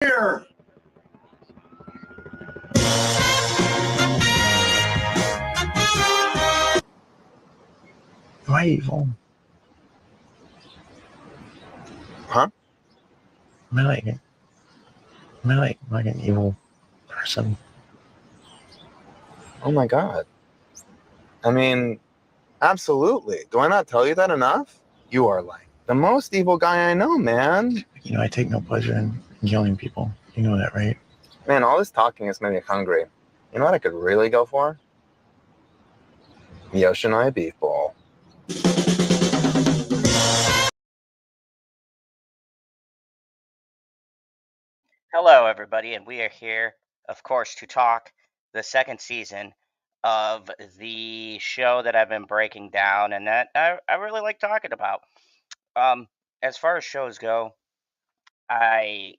Here. Am I evil? Huh? Am I like an evil person? Oh my God. I mean, absolutely. Do I not tell you that enough? You are like the most evil guy I know, man. You know, I take no pleasure in killing people. You know that, right? Man, all this talking has made me hungry. You know what I could really go for? Yoshinoya beef bowl. Hello, everybody, and we are here, of course, to talk the second season of the show that I've been breaking down and that I really like talking about. As far as shows go, I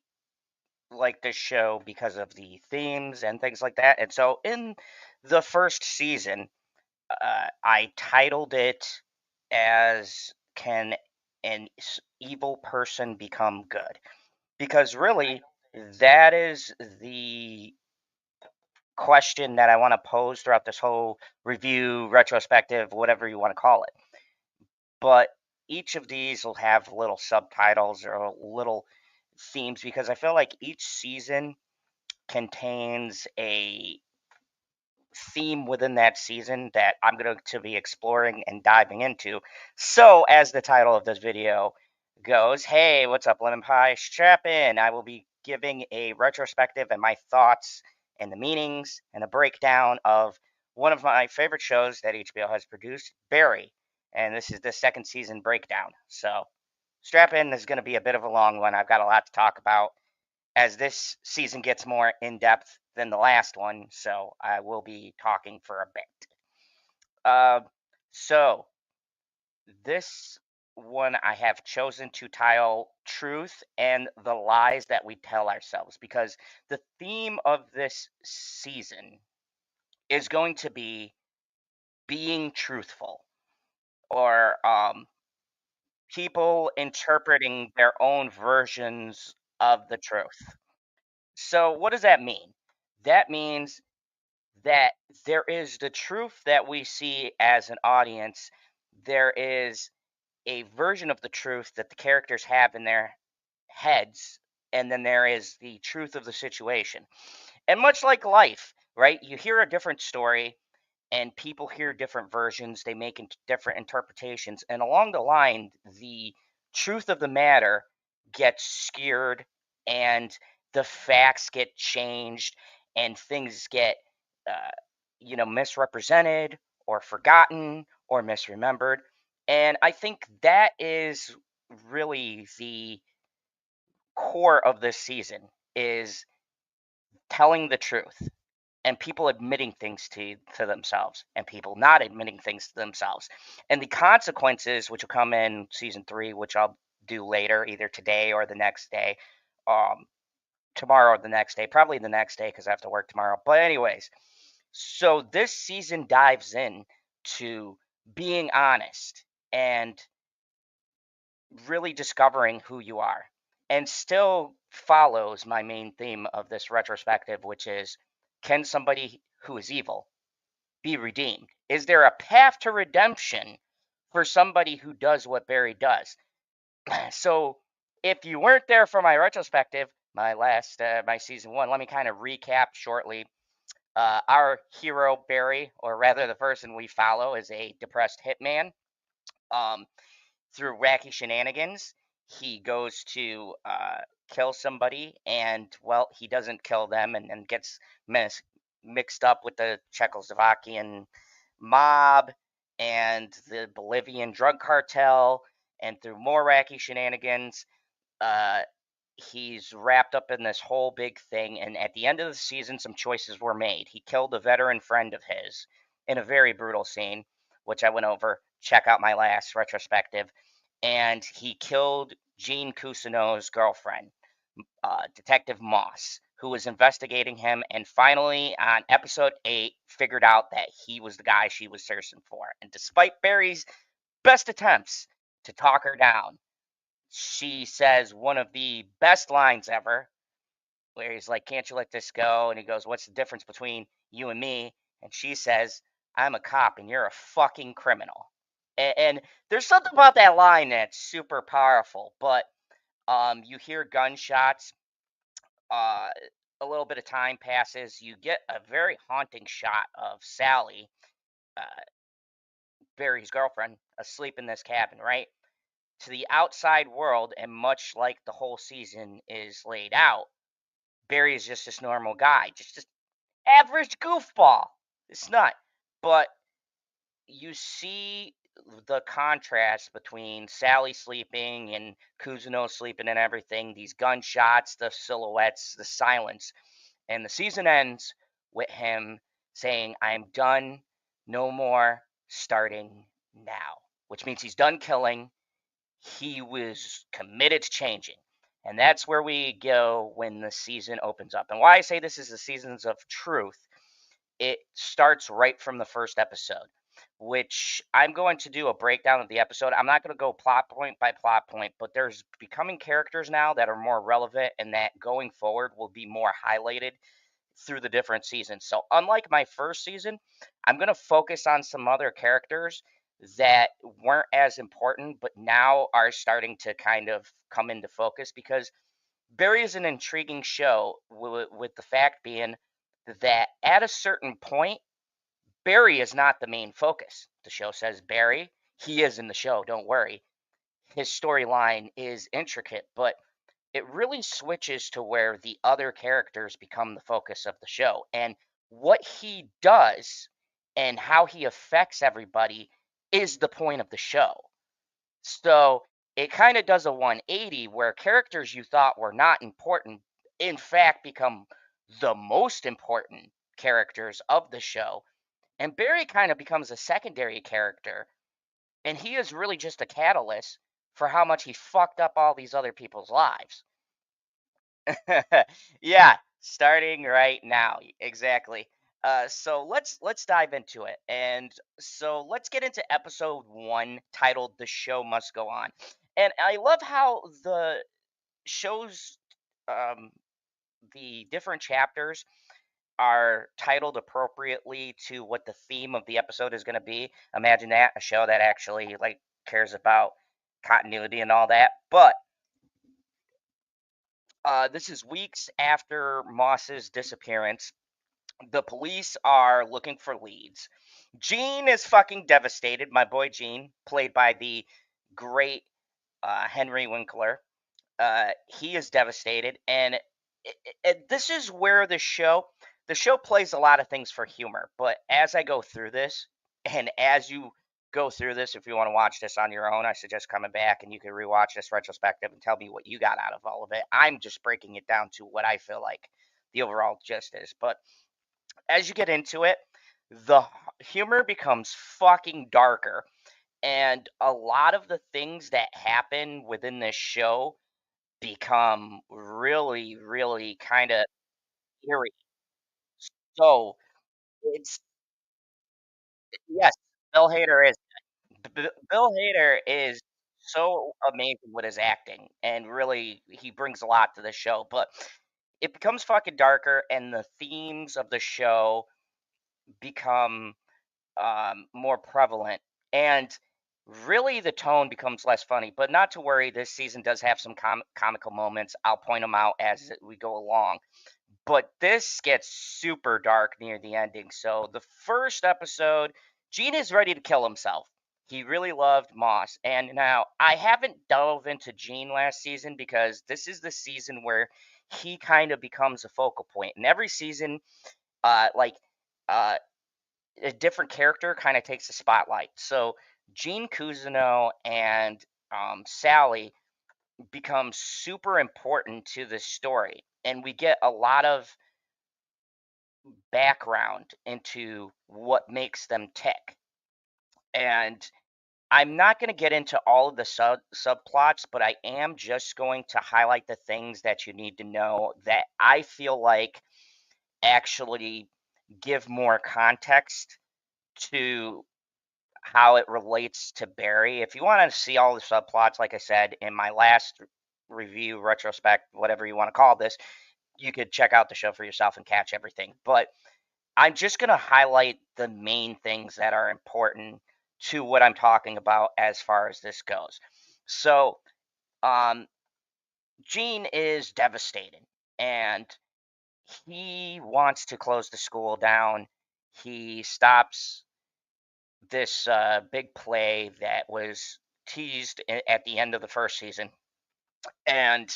like this show because of the themes and things like that. And so, in the first season, I titled it as "Can an Evil Person Become Good?" Because really, that is the question that I want to pose throughout this whole review, retrospective, whatever you want to call it. But each of these will have little subtitles or little themes because I feel like each season contains a theme within that season that I'm going to be exploring and diving into. So, as the title of this video goes, hey, what's up, Lemon Pie? Strap in. I will be giving a retrospective and my thoughts and the meanings and a breakdown of one of my favorite shows that HBO has produced, Barry. And this is the second season breakdown. So, strap in. This is going to be a bit of a long one. I've got a lot to talk about as this season gets more in depth than the last one, so I will be talking for a bit. So this one I have chosen to title Truth and the Lies That We Tell Ourselves because the theme of this season is going to be being truthful or people interpreting their own versions of the truth. So, what does that mean? That means that there is the truth that we see as an audience. There is a version of the truth that the characters have in their heads, and then there is the truth of the situation. And much like life, right? You hear a different story, and people hear different versions, they make different interpretations, and along the line, the truth of the matter gets skewed, and the facts get changed, and things get uh, misrepresented or forgotten or misremembered. And I think that is really the core of this season is telling the truth and people admitting things to themselves and people not admitting things to themselves. And the consequences, which will come in season 3, which I'll do later, either today or the next day, um, tomorrow or the next day, probably the next day because I have to work tomorrow. But anyways, so this season dives in to being honest and really discovering who you are, and still follows my main theme of this retrospective, which is, can somebody who is evil be redeemed? Is there a path to redemption for somebody who does what Barry does? So, if you weren't there for my retrospective, my season 1, let me kind of recap shortly. Our hero Barry, or rather the person we follow, is a depressed hitman. Um, through wacky shenanigans, he goes to kill somebody, and well, he doesn't kill them, and then gets mixed up with the Czechoslovakian mob and the Bolivian drug cartel, and through more wacky shenanigans, uh, he's wrapped up in this whole big thing. And at the end of the season, some choices were made. He killed a veteran friend of his in a very brutal scene, which I went over. Check out my last retrospective. And he killed Gene Cousineau's girlfriend, Detective Moss, who was investigating him, and finally on episode 8 figured out that he was the guy she was searching for. And despite Barry's best attempts to talk her down, she says one of the best lines ever, where he's like, "Can't you let this go?" And he goes, "What's the difference between you and me?" And she says, "I'm a cop and you're a fucking criminal." And there's something about that line that's super powerful. But you hear gunshots. Uh, a little bit of time passes. You get a very haunting shot of Sally, uh, Barry's girlfriend, asleep in this cabin, right? To the outside world, and much like the whole season is laid out, Barry is just this normal guy, just this average goofball. It's not. But you see the contrast between Sally sleeping and Kuzuno sleeping and everything, these gunshots, the silhouettes, the silence. And the season ends with him saying, "I'm done, no more, starting now," which means he's done killing. He was committed to changing. And that's where we go when the season opens up. And why I say this is the seasons of truth, it starts right from the first episode, which I'm going to do a breakdown of the episode. I'm not going to go plot point by plot point, but there's becoming characters now that are more relevant and that going forward will be more highlighted through the different seasons. So, unlike my first season, I'm going to focus on some other characters that weren't as important, but now are starting to kind of come into focus because Barry is an intriguing show, with the fact being that at a certain point, Barry is not the main focus. The show says Barry, he is in the show, don't worry. His storyline is intricate, but it really switches to where the other characters become the focus of the show. And what he does and how he affects everybody is the point of the show. So it kind of does a 180 where characters you thought were not important, in fact, become the most important characters of the show. And Barry kind of becomes a secondary character. And he is really just a catalyst for how much he fucked up all these other people's lives. Yeah, starting right now. Exactly. So let's dive into it. And so let's get into episode 1, titled "The Show Must Go On." And I love how the shows, um the different chapters are titled appropriately to what the theme of the episode is going to be. Imagine that, a show that actually like cares about continuity and all that. But this is weeks after Moss's disappearance. The police are looking for leads. Gene is fucking devastated. My boy Gene, played by the great Henry Winkler, he is devastated, and this is where the show plays a lot of things for humor. But as I go through this, and as you go through this, if you want to watch this on your own, I suggest coming back and you can rewatch this retrospective and tell me what you got out of all of it. I'm just breaking it down to what I feel like the overall gist is. But as you get into it, the humor becomes fucking darker, and a lot of the things that happen within this show become really, really kind of eerie. So it's yes, Bill Hader is Bill Hader is so amazing with his acting, and really he brings a lot to the show. But it becomes fucking darker, and the themes of the show become more prevalent, and really the tone becomes less funny. But not to worry, this season does have some comical moments. I'll point them out as we go along. But this gets super dark near the ending. So the first episode, Gene is ready to kill himself. He really loved Moss. And now I haven't dove into Gene last season because this is the season where he kind of becomes a focal point. And every season, like uh, a different character kind of takes the spotlight. So Gene Cousineau and Sally become super important to this story. And we get a lot of background into what makes them tick. And I'm not going to get into all of the subplots, but I am just going to highlight the things that you need to know that I feel like actually give more context to how it relates to Barry. If you want to see all the subplots, like I said in my last review, retrospect, whatever you want to call this, you could check out the show for yourself and catch everything. But I'm just going to highlight the main things that are important to what I'm talking about as far as this goes. So, um, Gene is devastated and he wants to close the school down. He stops this big play that was teased at the end of the first season, and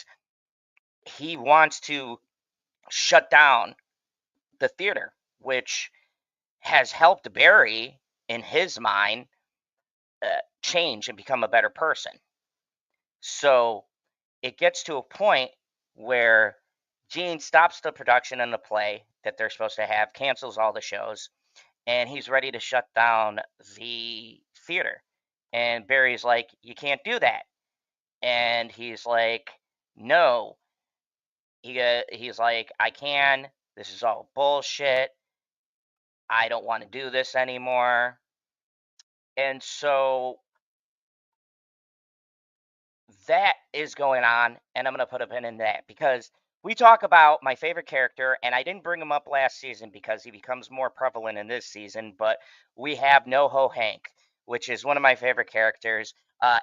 he wants to shut down the theater, which has helped Barry, in his mind, change and become a better person. So it gets to a point where Gene stops the production and the play that they're supposed to have, cancels all the shows, and he's ready to shut down the theater. And Barry's like, "You can't do that." And he's like, "No." He's like, "I can. This is all bullshit. I don't want to do this anymore." And so that is going on, and I'm going to put a pin in that because we talk about my favorite character, and I didn't bring him up last season because he becomes more prevalent in this season, but we have NoHo Hank, which is one of my favorite characters.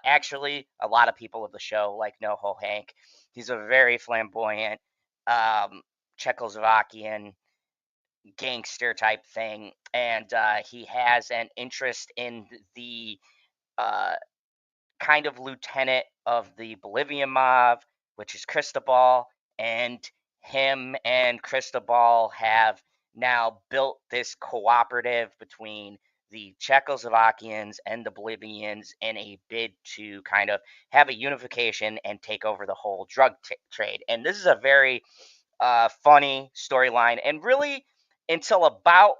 Actually, a lot of people of the show like NoHo Hank. He's a very flamboyant um, Czechoslovakian gangster type thing, and he has an interest in the uh, kind of lieutenant of the Bolivian mob, which is Cristobal, and him and Cristobal have now built this cooperative between the Czechoslovakians and the Bolivians in a bid to kind of have a unification and take over the whole drug trade. And this is a very funny storyline, and really until about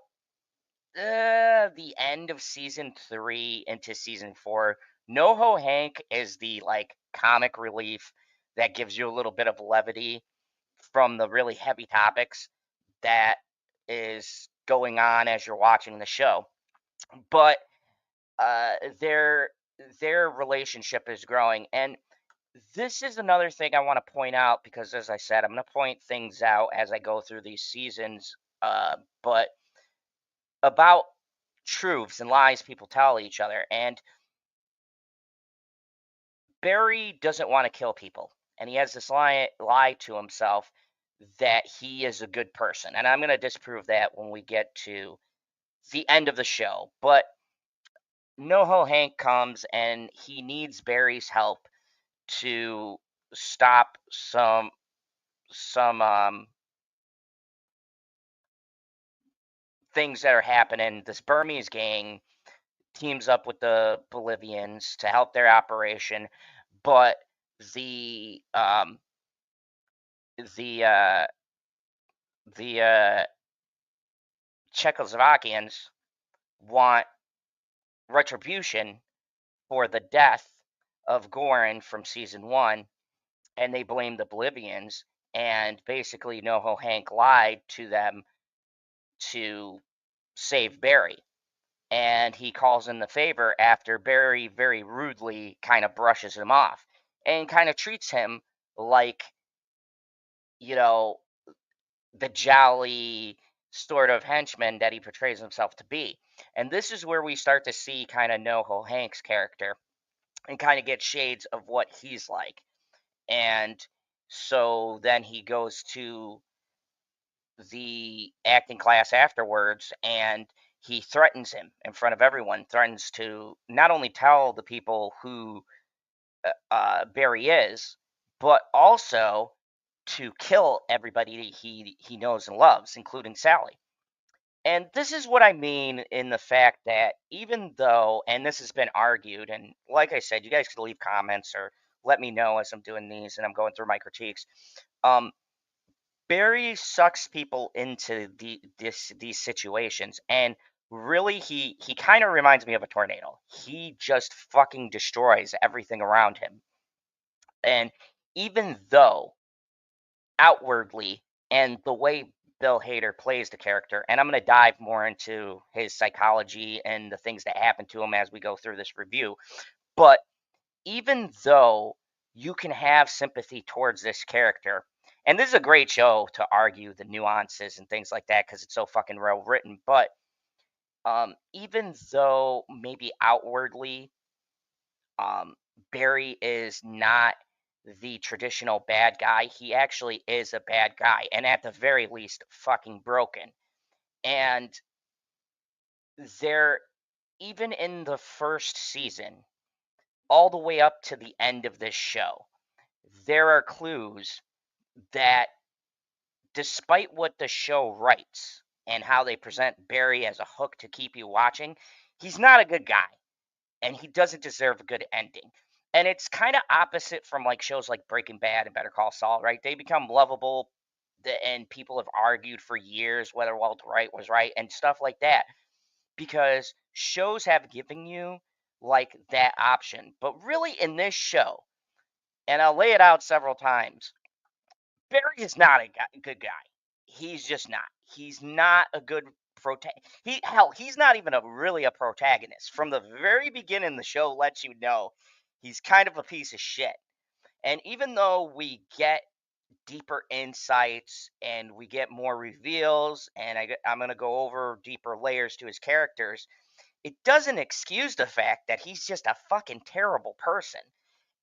the end of season 3 into season 4, NoHo Hank is the like comic relief that gives you a little bit of levity from the really heavy topics that is going on as you're watching the show. But uh, their their relationship is growing, and this is another thing I want to point out because, as I said, I'm going to point things out as I go through these seasons. But about truths and lies people tell each other. And Barry doesn't want to kill people. And he has this lie to himself that he is a good person. And I'm going to disprove that when we get to the end of the show. But NoHo Hank comes and he needs Barry's help to stop some things that are happening. This Burmese gang teams up with the Bolivians to help their operation, but the um, the uh, the Czechoslovakians want retribution for the death of Goran from season 1, and they blame the Bolivians. And basically, NoHo Hank lied to them to save Barry. And he calls in the favor after Barry very rudely kind of brushes him off and kind of treats him like, you know, the jolly sort of henchman that he portrays himself to be. And this is where we start to see kind of NoHo Hank's character and kind of get shades of what he's like. And so then he goes to the acting class afterwards and he threatens him in front of everyone, threatens to not only tell the people who Barry is, but also to kill everybody he knows and loves, including Sally. And this is what I mean in the fact that even though, and this has been argued, and like I said, you guys could leave comments or let me know as I'm doing these and I'm going through my critiques. Um, Barry sucks people into these situations, and really he kind of reminds me of a tornado. He just fucking destroys everything around him. And even though outwardly and the way Bill Hader plays the character, and I'm going to dive more into his psychology and the things that happen to him as we go through this review, but even though you can have sympathy towards this character, And this is a great show to argue the nuances and things like that because it's so fucking well written. But even though maybe outwardly um, Barry is not the traditional bad guy, he actually is a bad guy, and at the very least, fucking broken. And there, even in the first season, all the way up to the end of this show, there are clues that despite what the show writes and how they present Barry as a hook to keep you watching, he's not a good guy and he doesn't deserve a good ending. And it's kind of opposite from like shows like Breaking Bad and Better Call Saul, right? They become lovable and people have argued for years whether Walter White was right and stuff like that because shows have given you like that option. But really in this show, and I'll lay it out several times, Barry is not a good guy. He's just not. He's not a good he's not even really a protagonist. From the very beginning, the show lets you know he's kind of a piece of shit. And even though we get deeper insights and we get more reveals, and I'm going to go over deeper layers to his characters, it doesn't excuse the fact that he's just a fucking terrible person.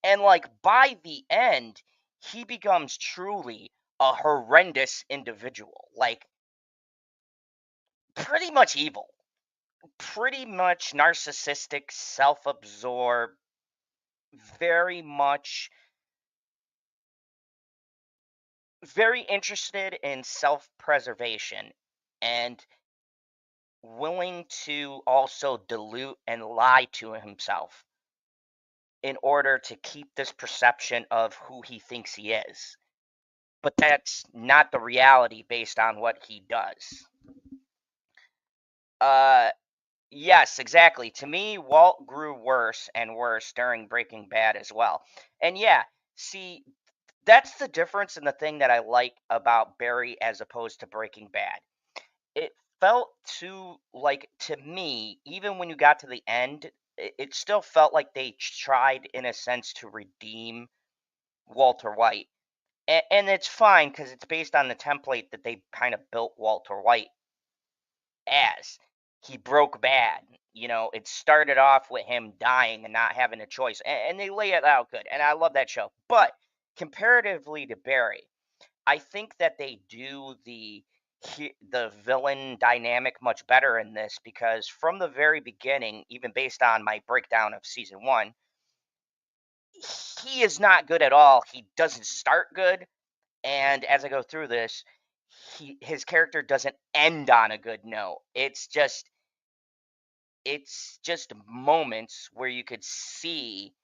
And like by the end, he becomes truly a horrendous individual. Like pretty much evil, pretty much narcissistic, self-absorbed, very much very interested in self-preservation and willing to also dilute and lie to himself in order to keep this perception of who he thinks he is. But that's not the reality based on what he does. Uh, yes, exactly. To me, Walt grew worse and worse during Breaking Bad as well. And yeah, see, that's the difference in the thing that I like about Barry as opposed to Breaking Bad. It felt too like to me, even when you got to the end, it still felt like they tried in a sense to redeem Walter White. And it's fine because it's based on the template that they kind of built Walter White as. He broke bad. You know, it started off with him dying and not having a choice. And they lay it out good. And I love that show. But comparatively to Barry, I think that they do the villain dynamic much better in this because from the very beginning, even based on my breakdown of season 1, he is not good at all. He doesn't start good, and as I go through this, his character doesn't end on a good note. It's just moments where you could see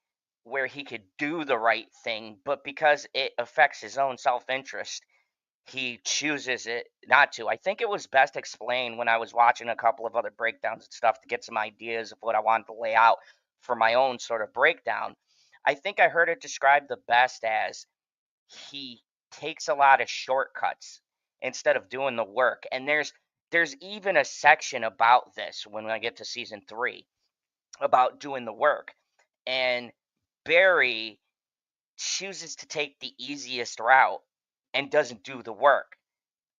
where he could do the right thing, but because it affects his own self-interest, he chooses it not to. I think it was best explained when I was watching a couple of other breakdowns and stuff to get some ideas of what I wanted to lay out for my own sort of breakdown. I think I heard it described the best as he takes a lot of shortcuts instead of doing the work. And there's even a section about this when I get to season 3 about doing the work. And Barry chooses to take the easiest route and doesn't do the work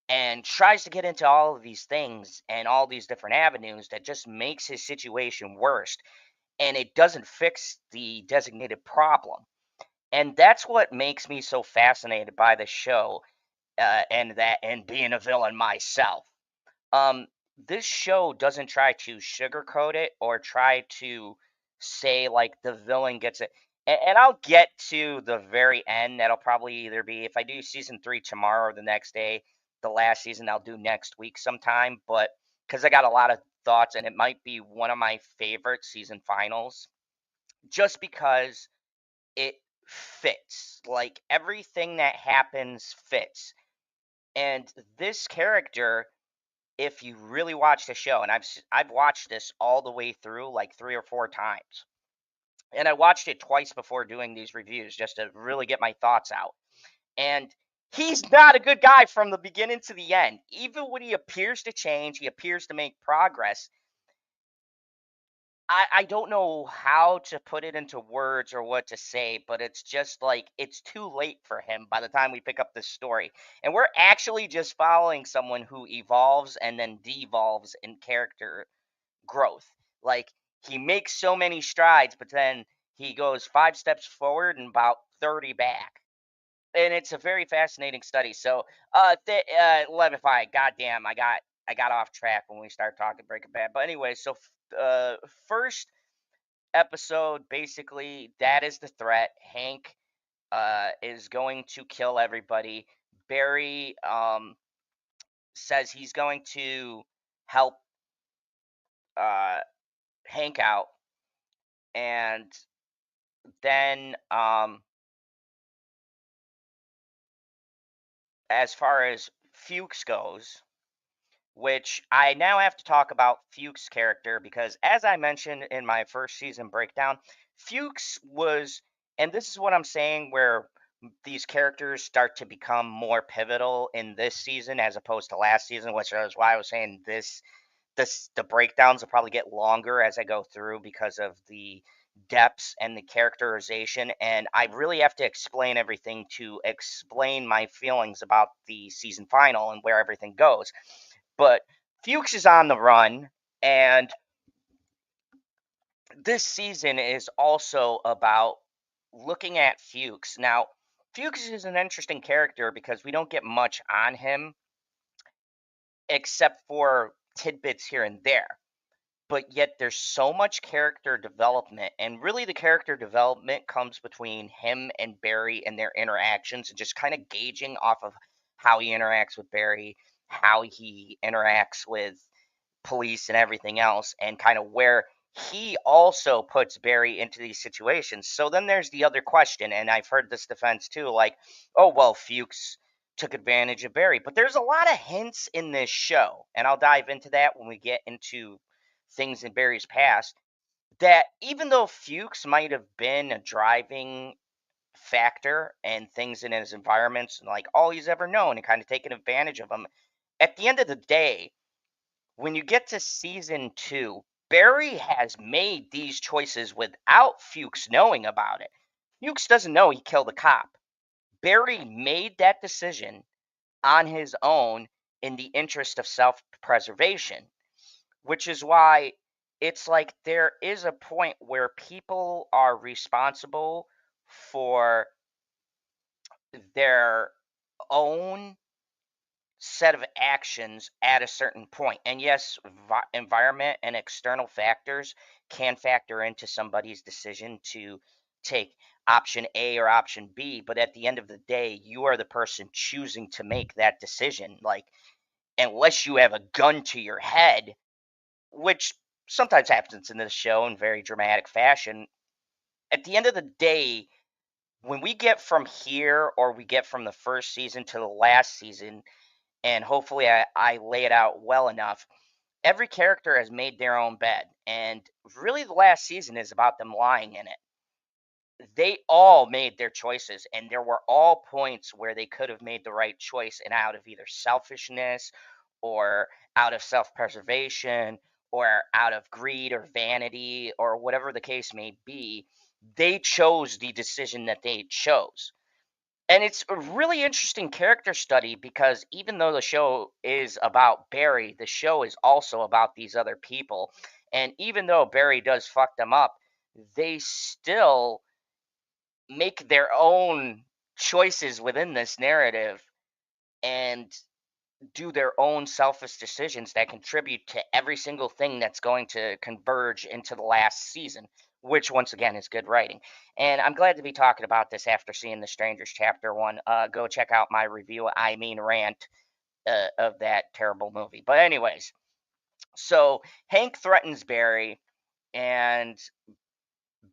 and tries to get into all of these things and all these different avenues that just makes his situation worse, and it doesn't fix the designated problem. And that's what makes me so fascinated by the show, and being a villain myself. Um, this show doesn't try to sugarcoat it or try to say like the villain gets it. And I'll get to the very end. That'll probably either be if I do season 3 tomorrow or the next day. The last season I'll do next week sometime. But because I got a lot of thoughts, and it might be one of my favorite season finals, just because it fits. Like everything that happens fits. And this character, if you really watch the show, and I've watched this all the way through like 3 or 4 times, and I watched it twice before doing these reviews just to really get my thoughts out. And he's not a good guy from the beginning to the end. Even when he appears to change, he appears to make progress. I don't know how to put it into words or what to say, but it's just like it's too late for him by the time we pick up this story. And we're actually just following someone who evolves and then devolves in character growth. Like he makes so many strides, but then he goes 5 steps forward and about 30 back. And it's a very fascinating study. So, Levify, goddamn, I got off track when we started talking Breaking Bad. But anyway, so first episode, basically, that is the threat. Hank is going to kill everybody. Barry says he's going to help uh, Hank out, and then as far as Fuchs goes, which I now have to talk about Fuchs' character because, as I mentioned in my first season breakdown, Fuchs was, and this is what I'm saying, where these characters start to become more pivotal in this season as opposed to last season, which is why I was saying the breakdowns will probably get longer as I go through because of the depths and the characterization, and I really have to explain everything to explain my feelings about the season final and where everything goes. But Fuchs is on the run, and this season is also about looking at Fuchs. Now, Fuchs is an interesting character because we don't get much on him except for tidbits here and there. But yet there's so much character development, and really the character development comes between him and Barry and their interactions, and just kind of gauging off of how he interacts with Barry, how he interacts with police and everything else, and kind of where he also puts Barry into these situations. So then there's the other question, and I've heard this defense too, like, oh well, Fuchs took advantage of Barry. But there's a lot of hints in this show, and I'll dive into that when we get into things in Barry's past, that even though Fuchs might have been a driving factor and things in his environments and like all he's ever known and kind of taken advantage of him, at the end of the day, when you get to season 2, Barry has made these choices without Fuchs knowing about it. Fuchs doesn't know he killed a cop. Barry made that decision on his own in the interest of self preservation, which is why it's like there is a point where people are responsible for their own set of actions at a certain point. And yes, environment and external factors can factor into somebody's decision to take option A or option B, but at the end of the day, you are the person choosing to make that decision. Like, unless you have a gun to your head, which sometimes happens in this show in very dramatic fashion, at the end of the day, when we get from here or we get from the first season to the last season, and hopefully I lay it out well enough, every character has made their own bed. And really, the last season is about them lying in it. They all made their choices, and there were all points where they could have made the right choice, and out of either selfishness or out of self preservation or out of greed or vanity or whatever the case may be, they chose the decision that they chose. And it's a really interesting character study because even though the show is about Barry, the show is also about these other people. And even though Barry does fuck them up, they still make their own choices within this narrative and do their own selfish decisions that contribute to every single thing that's going to converge into the last season, which once again is good writing. And I'm glad to be talking about this after seeing The Strangers Chapter 1. Go check out my review, I mean rant, of that terrible movie. But anyways, so Hank threatens Barry, and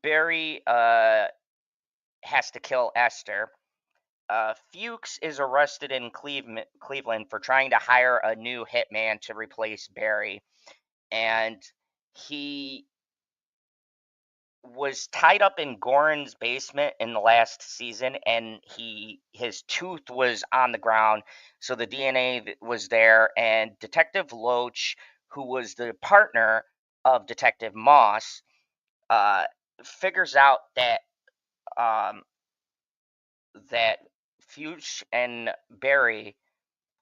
Barry has to kill Esther. Fuchs is arrested in Cleveland for trying to hire a new hitman to replace Barry, and he was tied up in Goran's basement in the last season, and his tooth was on the ground, so the DNA was there, and Detective Loach, who was the partner of Detective Moss, figures out that um, that Fuchs and Barry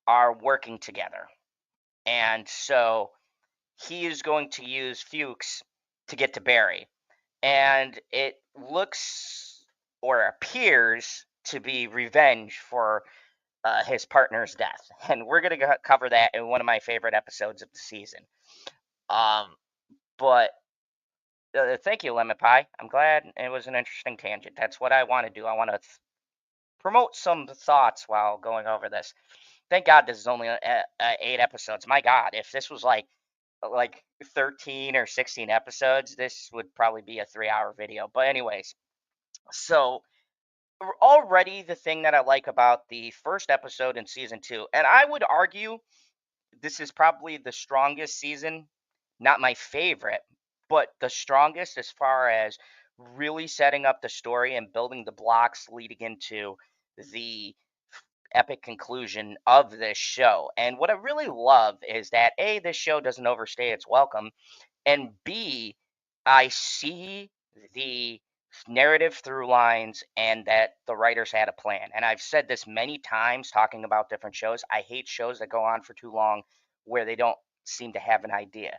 are working together, and so he is going to use Fuchs to get to Barry, and it looks or appears to be revenge for his partner's death, and we're going to cover that in one of my favorite episodes of the season. Um, but thank you, Lemon Pie. I'm glad it was an interesting tangent. That's what I want to do. I want to promote some thoughts while going over this. Thank God this is only 8 episodes. My God, if this was like 13 or 16 episodes, this would probably be a 3-hour video. But anyways, so already the thing that I like about the first episode in season 2, and I would argue this is probably the strongest season, not my favorite, but the strongest as far as really setting up the story and building the blocks leading into the epic conclusion of this show. And what I really love is that A, this show doesn't overstay its welcome, and B, I see the narrative through lines and that the writers had a plan. And I've said this many times talking about different shows. I hate shows that go on for too long where they don't seem to have an idea.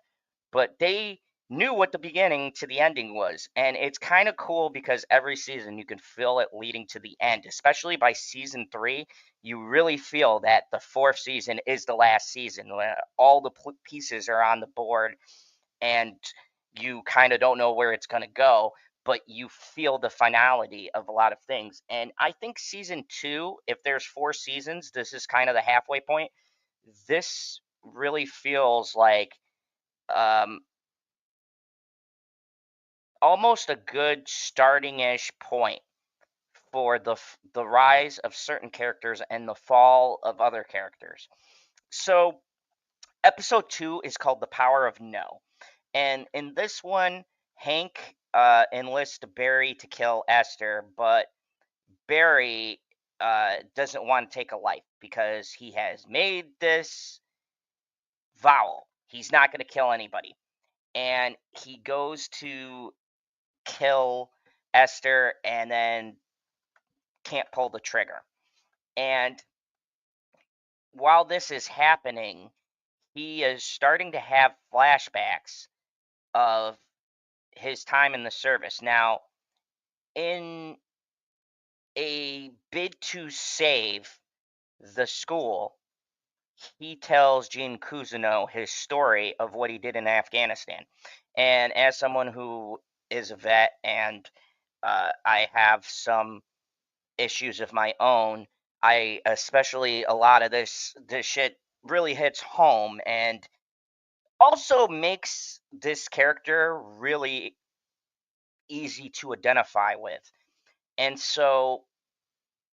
But they knew what the beginning to the ending was. And it's kind of cool because every season you can feel it leading to the end, especially by season 3. You really feel that the 4th season is the last season. All the pieces are on the board and you kind of don't know where it's going to go, but you feel the finality of a lot of things. And I think season 2, if there's 4 seasons, this is kind of the halfway point. This really feels like um, almost a good starting-ish point for the rise of certain characters and the fall of other characters. So episode 2 is called The Power of No. And in this one, Hank enlists Barry to kill Esther, but Barry doesn't want to take a life because he has made this vow. He's not going to kill anybody. And he goes to kill Esther and then can't pull the trigger. And while this is happening, he is starting to have flashbacks of his time in the service. Now, in a bid to save the school, he tells Gene Cousineau his story of what he did in Afghanistan. And as someone who is a vet and I have some issues of my own, I especially a lot of this shit really hits home and also makes this character really easy to identify with. And so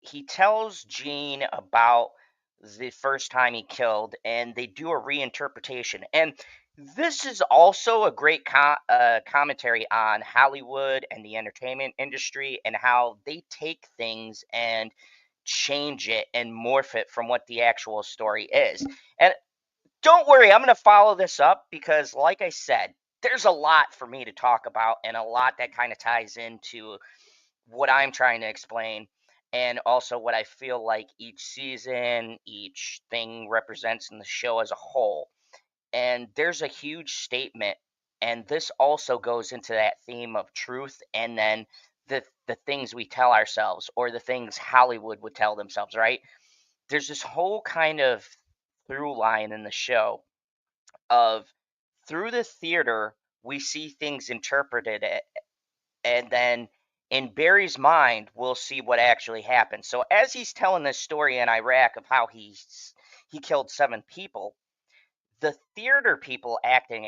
he tells Gene about the first time he killed, and they do a reinterpretation. And this is also a great commentary on Hollywood and the entertainment industry and how they take things and change it and morph it from what the actual story is. And don't worry, I'm going to follow this up because, like I said, there's a lot for me to talk about and a lot that kind of ties into what I'm trying to explain and also what I feel like each season, each thing represents in the show as a whole. And there's a huge statement, and this also goes into that theme of truth and then the things we tell ourselves or the things Hollywood would tell themselves, right? There's this whole kind of through line in the show of through the theater we see things interpreted and then in Barry's mind, we'll see what actually happened. So as he's telling this story in Iraq of how he killed 7 people, the theater people acted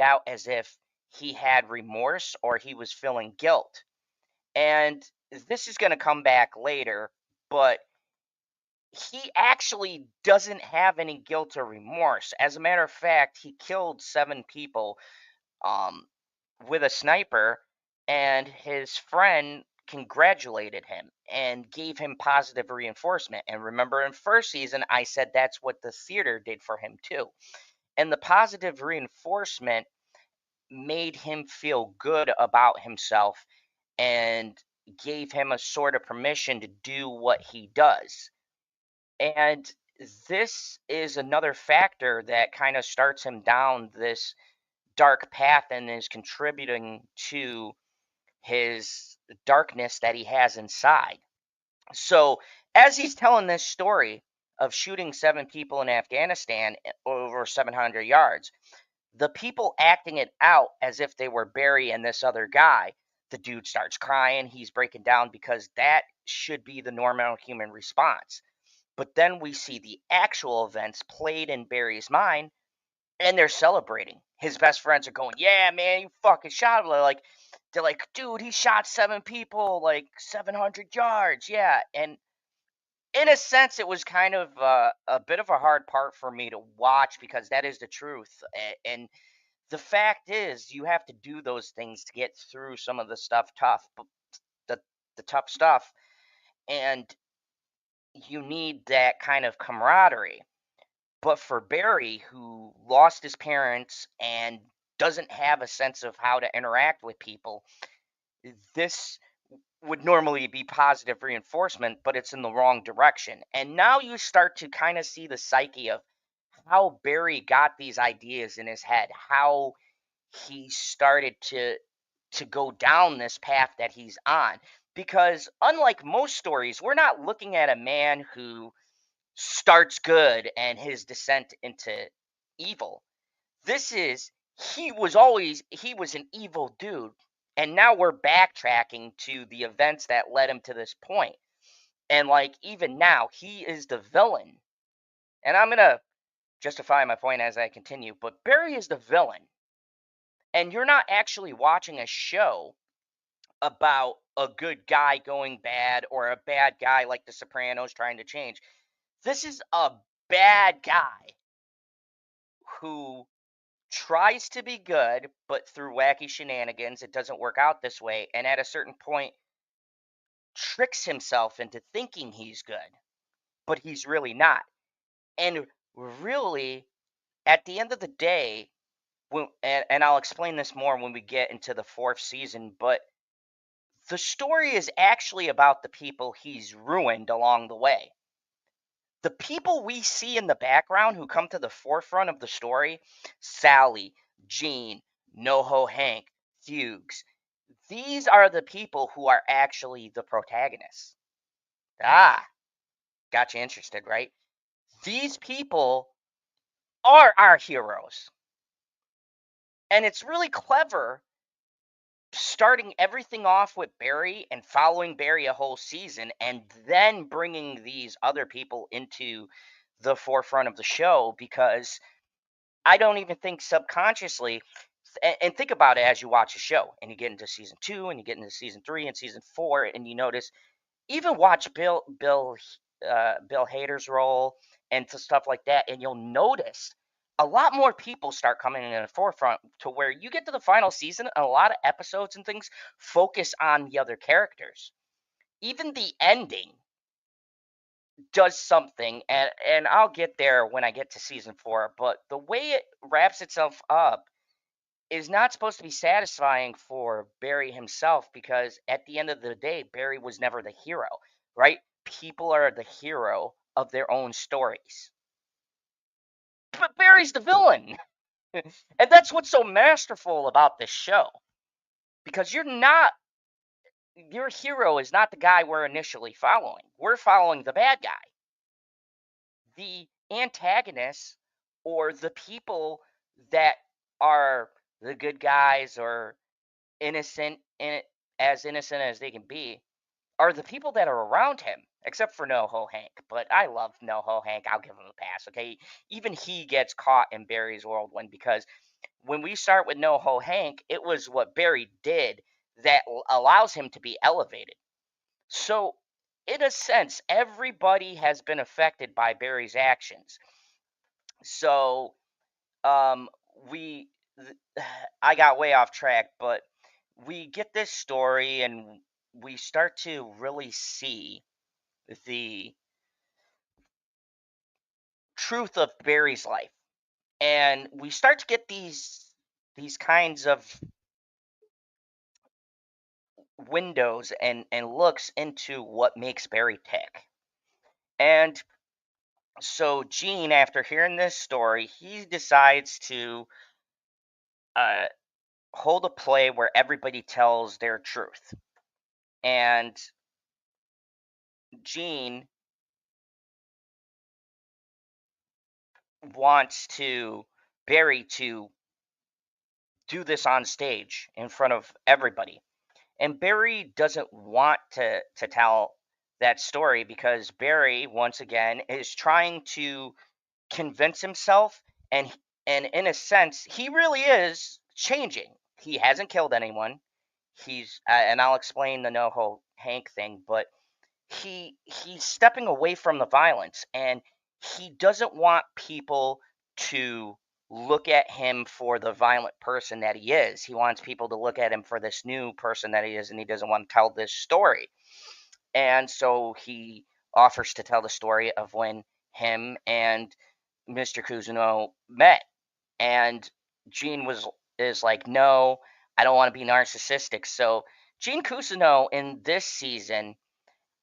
out as if he had remorse or he was feeling guilt. And this is going to come back later, but he actually doesn't have any guilt or remorse. As a matter of fact, he killed 7 people um, with a sniper, and his friend congratulated him and gave him positive reinforcement. And remember, in first season, I said that's what the theater did for him too. And the positive reinforcement made him feel good about himself and gave him a sort of permission to do what he does. And this is another factor that kind of starts him down this dark path and is contributing to his darkness that he has inside. So, as he's telling this story of shooting 7 people in Afghanistan over 700 yards, the people acting it out as if they were Barry and this other guy, the dude starts crying, he's breaking down because that should be the normal human response. But then we see the actual events played in Barry's mind and they're celebrating. His best friends are going, "Yeah, man, you fucking shot him." They're like, "Dude, he shot 7 people, like 700 yards." Yeah, and in a sense, it was kind of a bit of a hard part for me to watch because that is the truth. And the fact is, you have to do those things to get through some of the the the tough stuff, and you need that kind of camaraderie. But for Barry, who lost his parents and doesn't have a sense of how to interact with people, this would normally be positive reinforcement, but it's in the wrong direction. And now you start to kind of see the psyche of how Barry got these ideas in his head, how he started to go down this path that he's on. Because unlike most stories, we're not looking at a man who starts good and his descent into evil. This is he was an evil dude. And now we're backtracking to the events that led him to this point. And like even now, he is the villain. And I'm gonna justify my point as I continue, but Barry is the villain. And you're not actually watching a show about a good guy going bad or a bad guy like The Sopranos trying to change. This is a bad guy who tries to be good, but through wacky shenanigans, it doesn't work out this way. And at a certain point, tricks himself into thinking he's good, but he's really not. And really, at the end of the day, and I'll explain this more when we get into the 4th season, but the story is actually about the people he's ruined along the way. The people we see in the background who come to the forefront of the story, Sally, Jean, NoHo Hank, Fugues, these are the people who are actually the protagonists. Ah, got you interested, right? These people are our heroes. And it's really clever starting everything off with Barry and following Barry a whole season and then bringing these other people into the forefront of the show because I don't even think subconsciously and think about it as you watch a show and you get into season 2 and you get into season 3 and season 4 and you notice even watch Bill Hader's role and stuff like that, and you'll notice a lot more people start coming in the forefront to where you get to the final season and a lot of episodes and things focus on the other characters. Even the ending does something, and I'll get there when I get to season 4, but the way it wraps itself up is not supposed to be satisfying for Barry himself because at the end of the day, Barry was never the hero, right? People are the hero of their own stories. But Barry's the villain. And that's what's so masterful about this show. Because your hero is not the guy we're initially following. We're following the bad guy. The antagonists or the people that are the good guys or innocent in as innocent as they can be are the people that are around him, except for NoHo Hank. But I love NoHo Hank. I'll give him a pass. Okay, even he gets caught in Barry's whirlwind because when we start with NoHo Hank, it was what Barry did that allows him to be elevated. So, in a sense, everybody has been affected by Barry's actions. So, um, we I got way off track, but we get this story and we start to really see the truth of Barry's life. And we start to get these kinds of windows and looks into what makes Barry tick. And so Gene, after hearing this story, he decides to uh, hold a play where everybody tells their truth. And Gene wants to Barry to do this on stage in front of everybody. And Barry doesn't want to tell that story because Barry, once again, is trying to convince himself, and in a sense he really is changing. He hasn't killed anyone. He's and I'll explain the NoHo Hank thing, but he's stepping away from the violence, and he doesn't want people to look at him for the violent person that he is. He wants people to look at him for this new person that he is, and he doesn't want to tell this story. And so he offers to tell the story of when him and Mr. Cousineau met. And Gene is like, no, I don't want to be narcissistic. So Gene Cousineau in this season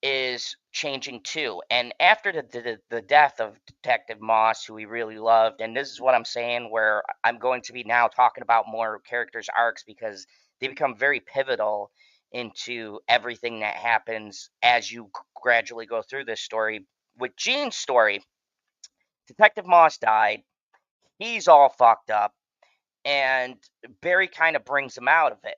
is changing too. And after the death of Detective Moss, who we really loved, and this is what I'm saying, where I'm going to be now talking about more characters' arcs because they become very pivotal into everything that happens as you gradually go through this story. With Gene's story, Detective Moss died. He's all fucked up, and Barry kind of brings him out of it,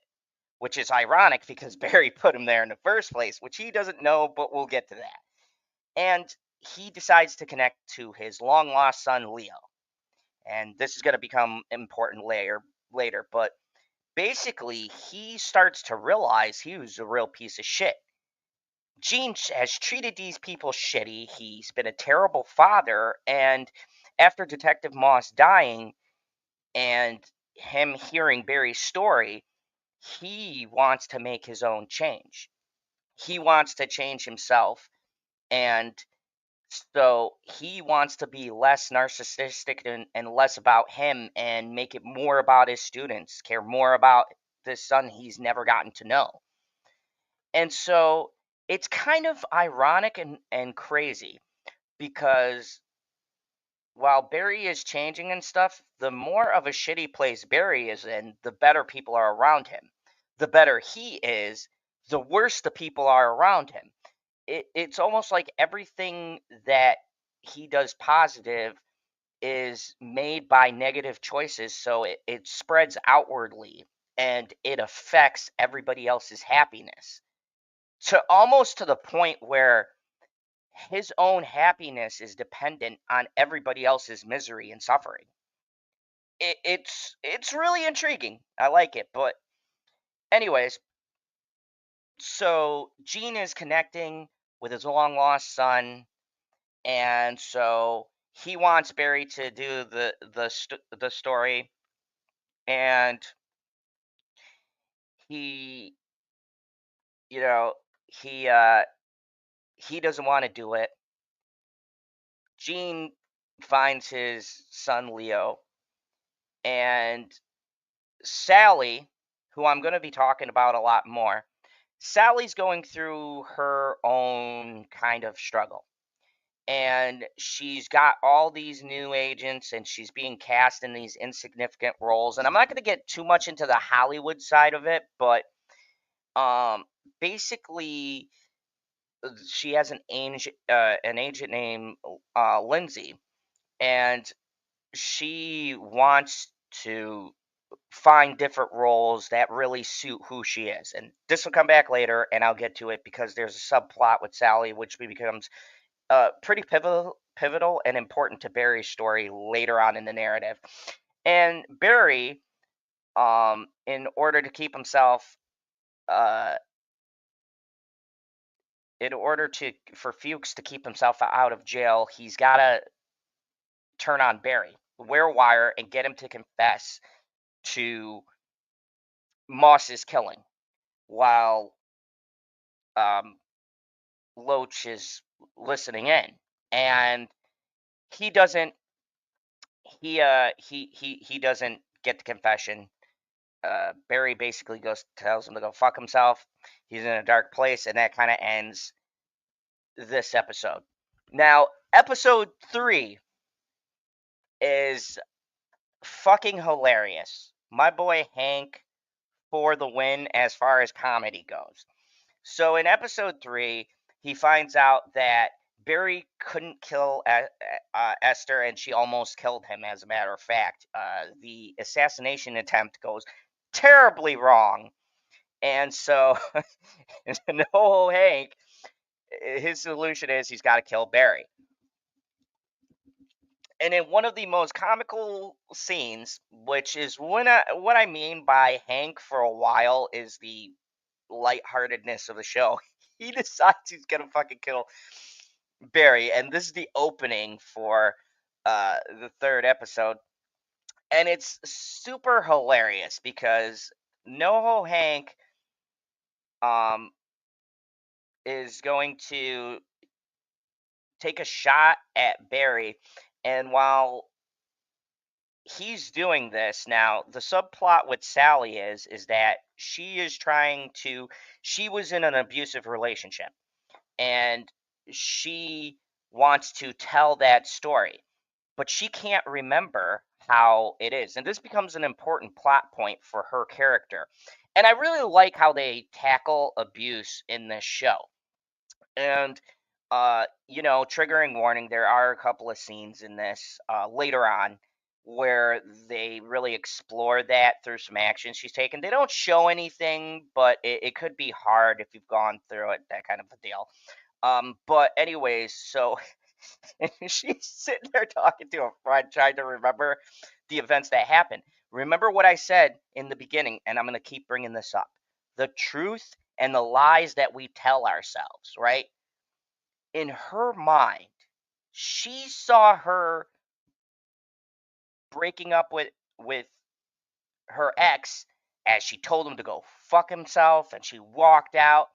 which is ironic because Barry put him there in the first place, which he doesn't know, but we'll get to that. And he decides to connect to his long lost son, Leo. And this is going to become important later, but basically, he starts to realize he was a real piece of shit. Gene has treated these people shitty. He's been a terrible father. And after Detective Moss dying and him hearing Barry's story, he wants to make his own change. He wants to change himself. And so he wants to be less narcissistic and less about him and make it more about his students, care more about this son he's never gotten to know. And so it's kind of ironic and crazy because while Barry is changing and stuff, the more of a shitty place Barry is in, the better people are around him. The better he is, the worse the people are around him. It's almost like everything that he does positive is made by negative choices, so it spreads outwardly and it affects everybody else's happiness to almost to the point where his own happiness is dependent on everybody else's misery and suffering. It's really intriguing. I like it, but anyways, so Gene is connecting with his long lost son, and so he wants Barry to do the story, and he you know he uh he doesn't want to do it. Gene finds his son Leo, and Sally, who I'm going to be talking about a lot more. Sally's going through her own kind of struggle, and she's got all these new agents and she's being cast in these insignificant roles. And I'm not going to get too much into the Hollywood side of it, but basically she has an agent named Lindsay, and she wants to find different roles that really suit who she is. And this will come back later, and I'll get to it because there's a subplot with Sally, which becomes pretty pivotal and important to Barry's story later on in the narrative. And Barry, in order to keep himself, uh, in order to for Fuchs to keep himself out of jail, he's got to turn on Barry, wear wire, and get him to confess to Moss's killing, while um, Loach is listening in. And he doesn't he doesn't get the confession. Barry basically tells him to go fuck himself. He's in a dark place, and that kind of ends this episode. Now, episode 3 is fucking hilarious. My boy Hank for the win as far as comedy goes. So in episode 3, he finds out that Barry couldn't kill Esther, and she almost killed him, as a matter of fact. The assassination attempt goes terribly wrong. And so, no Hank, his solution is he's got to kill Barry. And in one of the most comical scenes, which is what I mean by Hank for a while is the lightheartedness of the show. He decides he's gonna fucking kill Barry, and this is the opening for the 3rd episode, and it's super hilarious because NoHo Hank is going to take a shot at Barry, and while he's doing this now, the subplot with Sally is that she was in an abusive relationship, and she wants to tell that story, but she can't remember how it is, and this becomes an important plot point for her character. And I really like how they tackle abuse in this show. And triggering warning, there are a couple of scenes in this later on where they really explore that through some action she's taken. They don't show anything, but it could be hard if you've gone through it, that kind of a deal. But anyways, so she's sitting there talking to a friend, trying to remember the events that happened. Remember what I said in the beginning, and I'm going to keep bringing this up. The truth and the lies that we tell ourselves, right? In her mind, she saw her breaking up with her ex as she told him to go fuck himself, and she walked out,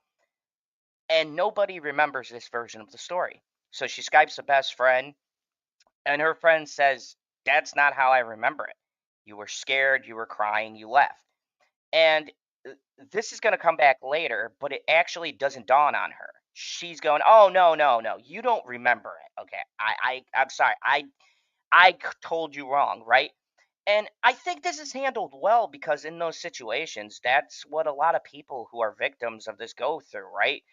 and nobody remembers this version of the story. So she Skypes a best friend, and her friend says, "That's not how I remember it. You were scared, you were crying, you left." And this is going to come back later, but it actually doesn't dawn on her. She's going, "Oh, no, no, no, you don't remember it. Okay, I'm sorry. I told you wrong, right?" And I think this is handled well because in those situations, that's what a lot of people who are victims of this go through, right?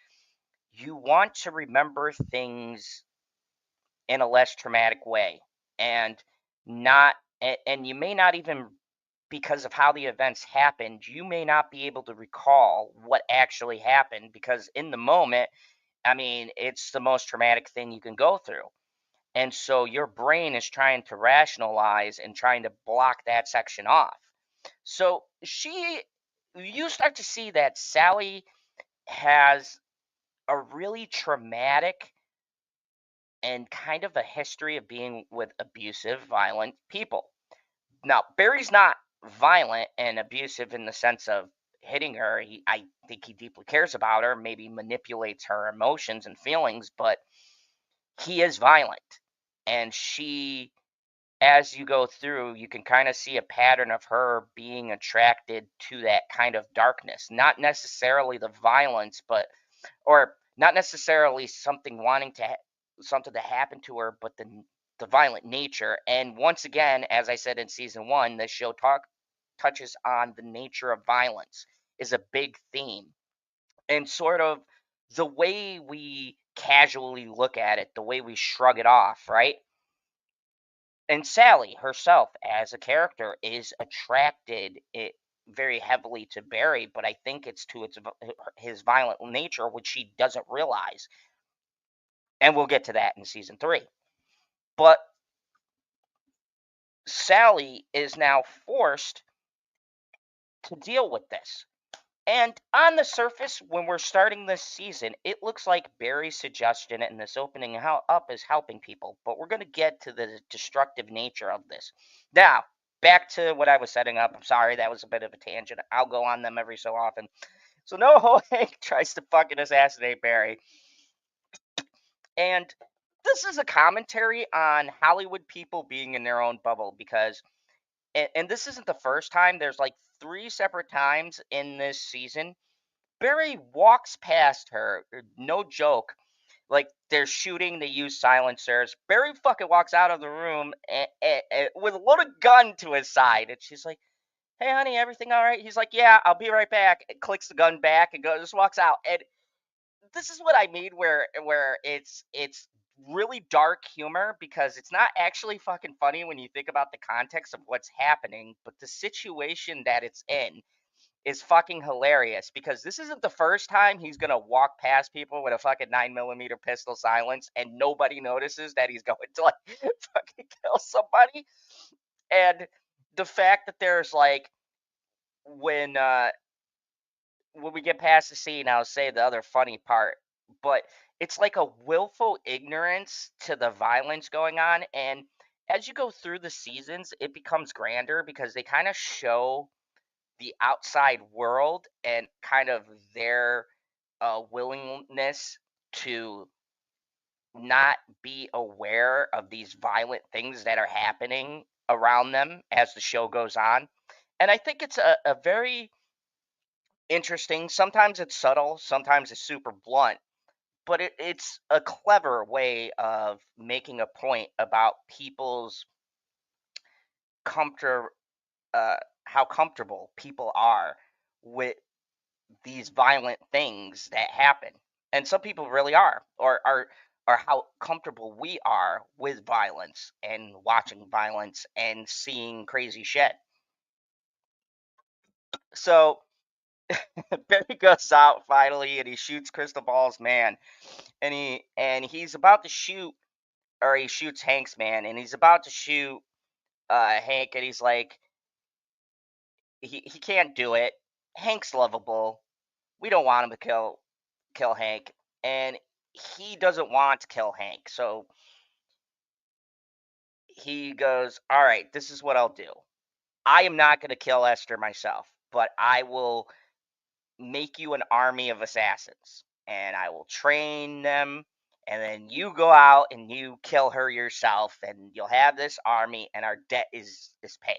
You want to remember things in a less traumatic way, and not and you may not even, because of how the events happened, you may not be able to recall what actually happened, because in the moment, I mean, it's the most traumatic thing you can go through. And so your brain is trying to rationalize and trying to block that section off. So you start to see that Sally has a really traumatic and kind of a history of being with abusive, violent people. Now, Barry's not violent and abusive in the sense of hitting her. I think he deeply cares about her, maybe manipulates her emotions and feelings, but he is violent. And she, as you go through, you can kind of see a pattern of her being attracted to that kind of darkness. Not necessarily the violence, or not necessarily something to happen to her, but the violent nature. And once again, as I said in season 1, this show touches on the nature of violence is a big theme, and sort of the way we casually look at it, the way we shrug it off, right? And Sally herself as a character is attracted very heavily to Barry, but I think it's to his violent nature, which she doesn't realize. And we'll get to that in season 3. But Sally is now forced to deal with this. And on the surface, when we're starting this season, it looks like Barry's suggestion and this opening up is helping people. But we're going to get to the destructive nature of this. Now, back to what I was setting up. I'm sorry, that was a bit of a tangent. I'll go on them every so often. So NoHo Hank tries to fucking assassinate Barry. And this is a commentary on Hollywood people being in their own bubble because, and this isn't the first time. There's like 3 separate times in this season. Barry walks past her, no joke. Like they're shooting, they use silencers. Barry fucking walks out of the room with a loaded gun to his side, and she's like, "Hey, honey, everything all right?" He's like, "Yeah, I'll be right back." And clicks the gun back and goes, just walks out. And this is what I mean, where it's really dark humor because it's not actually fucking funny when you think about the context of what's happening, but the situation that it's in is fucking hilarious because this isn't the first time he's gonna walk past people with a fucking 9mm pistol silence and nobody notices that he's going to like fucking kill somebody. And the fact that there's like when uh when we get past the scene, I'll say the other funny part, but it's like a willful ignorance to the violence going on. And as you go through the seasons, it becomes grander because they kind of show the outside world and kind of their willingness to not be aware of these violent things that are happening around them as the show goes on. And I think it's a very interesting, sometimes it's subtle, sometimes it's super blunt, but it's a clever way of making a point about people's comfort, uh, how comfortable people are with these violent things that happen. And some people really are, or how comfortable we are with violence and watching violence and seeing crazy shit. So Barry goes out finally and he shoots Crystal Ball's man. And he's about to shoot, or he shoots Hank's man, and he's about to shoot Hank, and he's like, he can't do it. Hank's lovable. We don't want him to kill Hank, and he doesn't want to kill Hank. So he goes, "All right, this is what I'll do. I am not going to kill Esther myself, but I will make you an army of assassins, and I will train them, and then you go out and you kill her yourself, and you'll have this army, and our debt is paid."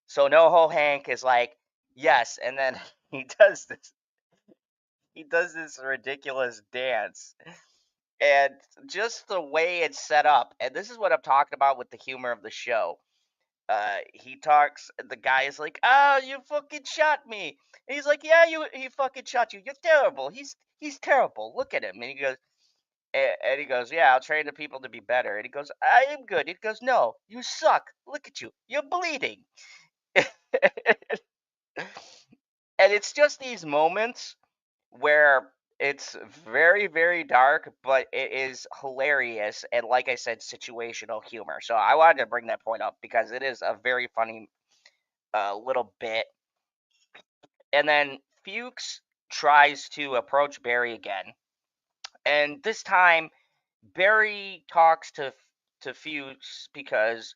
So NoHo Hank is like, "Yes," and then he does this. He does this ridiculous dance. And just the way it's set up, and this is what I'm talking about with the humor of the show. He talks. The guy is like, "Oh, you fucking shot me." And he's like, "Yeah, he fucking shot you. You're terrible. He's terrible. Look at him." And he goes, "Yeah, I'll train the people to be better." And he goes, "I am good." He goes, "No, you suck. Look at you. You're bleeding." And it's just these moments where it's very, very dark, but it is hilarious. And like I said, situational humor. So I wanted to bring that point up because it is a very funny little bit. And then Fuchs tries to approach Barry again. And this time, Barry talks to Fuchs because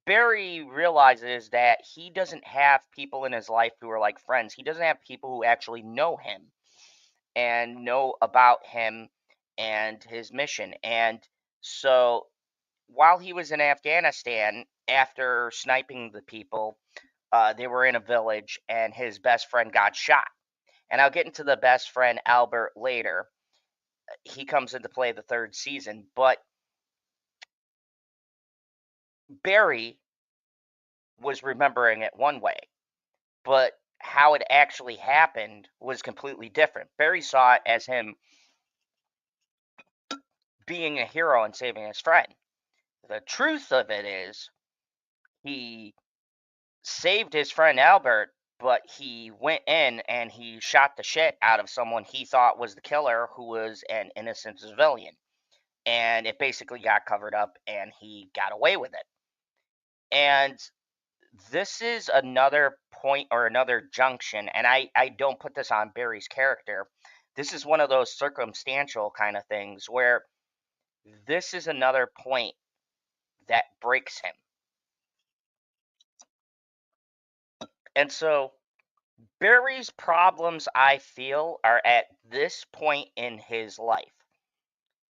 Barry realizes that he doesn't have people in his life who are like friends. He doesn't have people who actually know him and know about him and his mission. And so while he was in Afghanistan, after sniping the people, they were in a village and his best friend got shot. And I'll get into the best friend Albert later. He comes into play the third season, but Barry was remembering it one way, but how it actually happened was completely different. Barry saw it as him being a hero and saving his friend. The truth of it is, he saved his friend Albert, but he went in and he shot the shit out of someone he thought was the killer, who was an innocent civilian. And it basically got covered up and he got away with it. And this is another point or another junction, and I don't put this on Barry's character. This is one of those circumstantial kind of things where this is another point that breaks him. And so Barry's problems, I feel, are at this point in his life.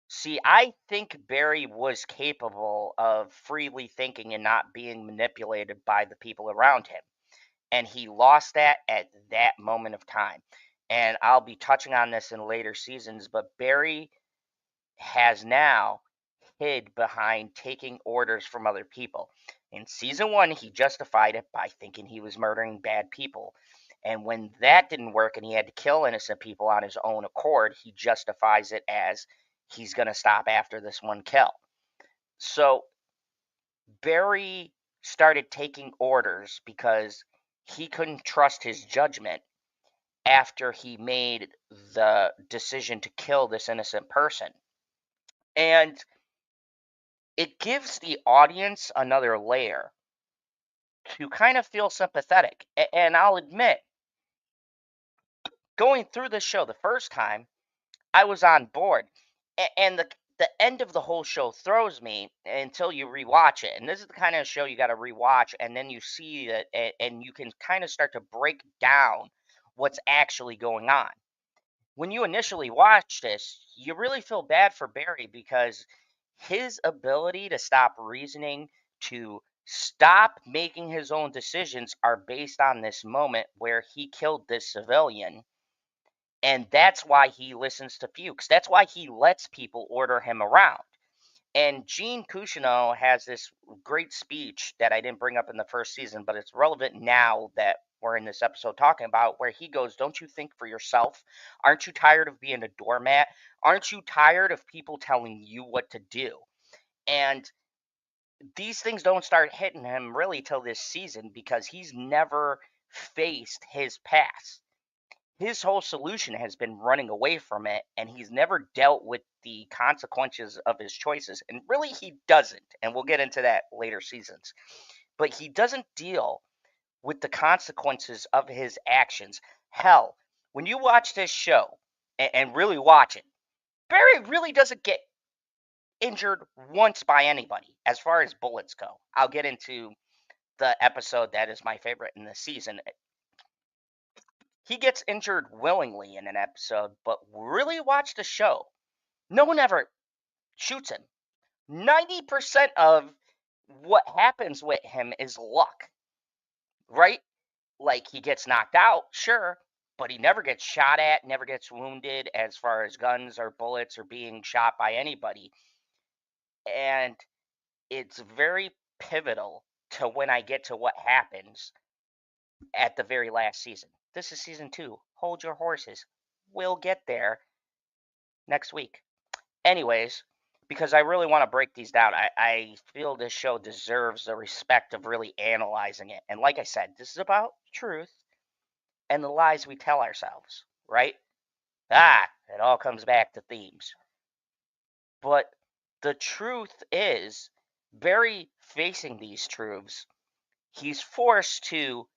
See, I think Barry was capable of freely thinking and not being manipulated by the people around him. And he lost that at that moment of time. And I'll be touching on this in later seasons, but Barry has now hid behind taking orders from other people. In season 1, he justified it by thinking he was murdering bad people. And when that didn't work and he had to kill innocent people on his own accord, he justifies it as he's going to stop after this one kill. So Barry started taking orders because he couldn't trust his judgment after he made the decision to kill this innocent person. And it gives the audience another layer to kind of feel sympathetic. And I'll admit, going through this show the first time, I was on board. And the end of the whole show throws me until you rewatch it. And this is the kind of show you got to rewatch, and then you see that, and you can kind of start to break down what's actually going on. When you initially watch this, you really feel bad for Barry because his ability to stop reasoning, to stop making his own decisions, are based on this moment where he killed this civilian. And that's why he listens to Fuchs. That's why he lets people order him around. And Gene Cousineau has this great speech that I didn't bring up in the first season, but it's relevant now that we're in this episode talking about, where he goes, "Don't you think for yourself? Aren't you tired of being a doormat? Aren't you tired of people telling you what to do?" And these things don't start hitting him really till this season because he's never faced his past. His whole solution has been running away from it, and he's never dealt with the consequences of his choices. And really, he doesn't. And we'll get into that later seasons. But he doesn't deal with the consequences of his actions. Hell, when you watch this show and really watch it, Barry really doesn't get injured once by anybody as far as bullets go. I'll get into the episode that is my favorite in the season. He gets injured willingly in an episode, but really watch the show. No one ever shoots him. 90% of what happens with him is luck, right? Like, he gets knocked out, sure, but he never gets shot at, never gets wounded as far as guns or bullets or being shot by anybody. And it's very pivotal to when I get to what happens at the very last season. This is season 2. Hold your horses. We'll get there next week. Anyways, because I really want to break these down, I feel this show deserves the respect of really analyzing it. And like I said, this is about truth and the lies we tell ourselves, right? It all comes back to themes. But the truth is, Barry facing these truths, he's forced to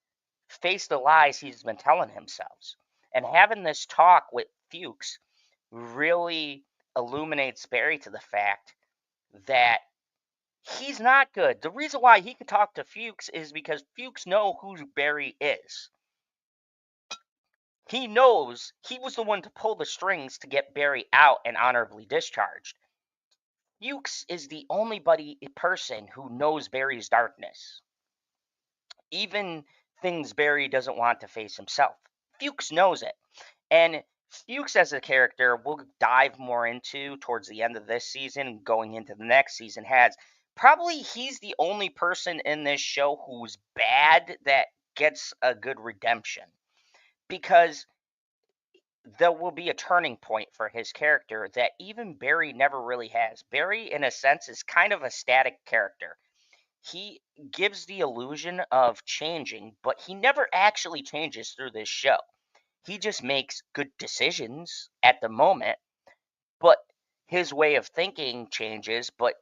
face the lies he's been telling himself. And having this talk with Fuchs really illuminates Barry to the fact that he's not good. The reason why he could talk to Fuchs is because Fuchs know who Barry is. He knows he was the one to pull the strings to get Barry out and honorably discharged. Fuchs is the only person who knows Barry's darkness, even things Barry doesn't want to face himself. Fuchs knows it. And Fuchs as a character, we'll dive more into towards the end of this season and going into the next season, he's the only person in this show who's bad that gets a good redemption. Because there will be a turning point for his character that even Barry never really has. Barry, in a sense, is kind of a static character. He gives the illusion of changing, but he never actually changes through this show. He just makes good decisions at the moment, but his way of thinking changes, but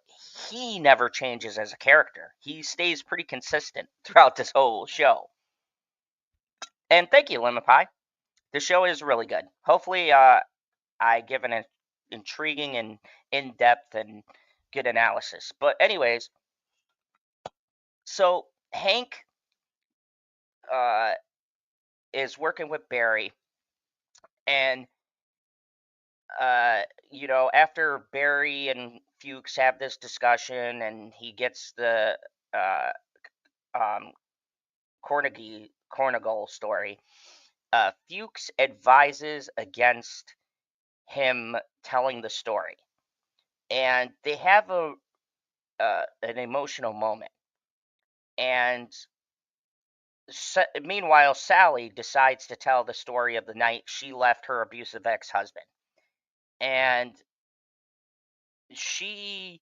he never changes as a character. He stays pretty consistent throughout this whole show. And thank you, Lemon Pie. The show is really good. Hopefully, I give an intriguing and in-depth and good analysis. But anyways, so Hank is working with Barry, and after Barry and Fuchs have this discussion, and he gets the uh, um, Cornegall story, Fuchs advises against him telling the story, and they have an emotional moment. And meanwhile, Sally decides to tell the story of the night she left her abusive ex-husband, and she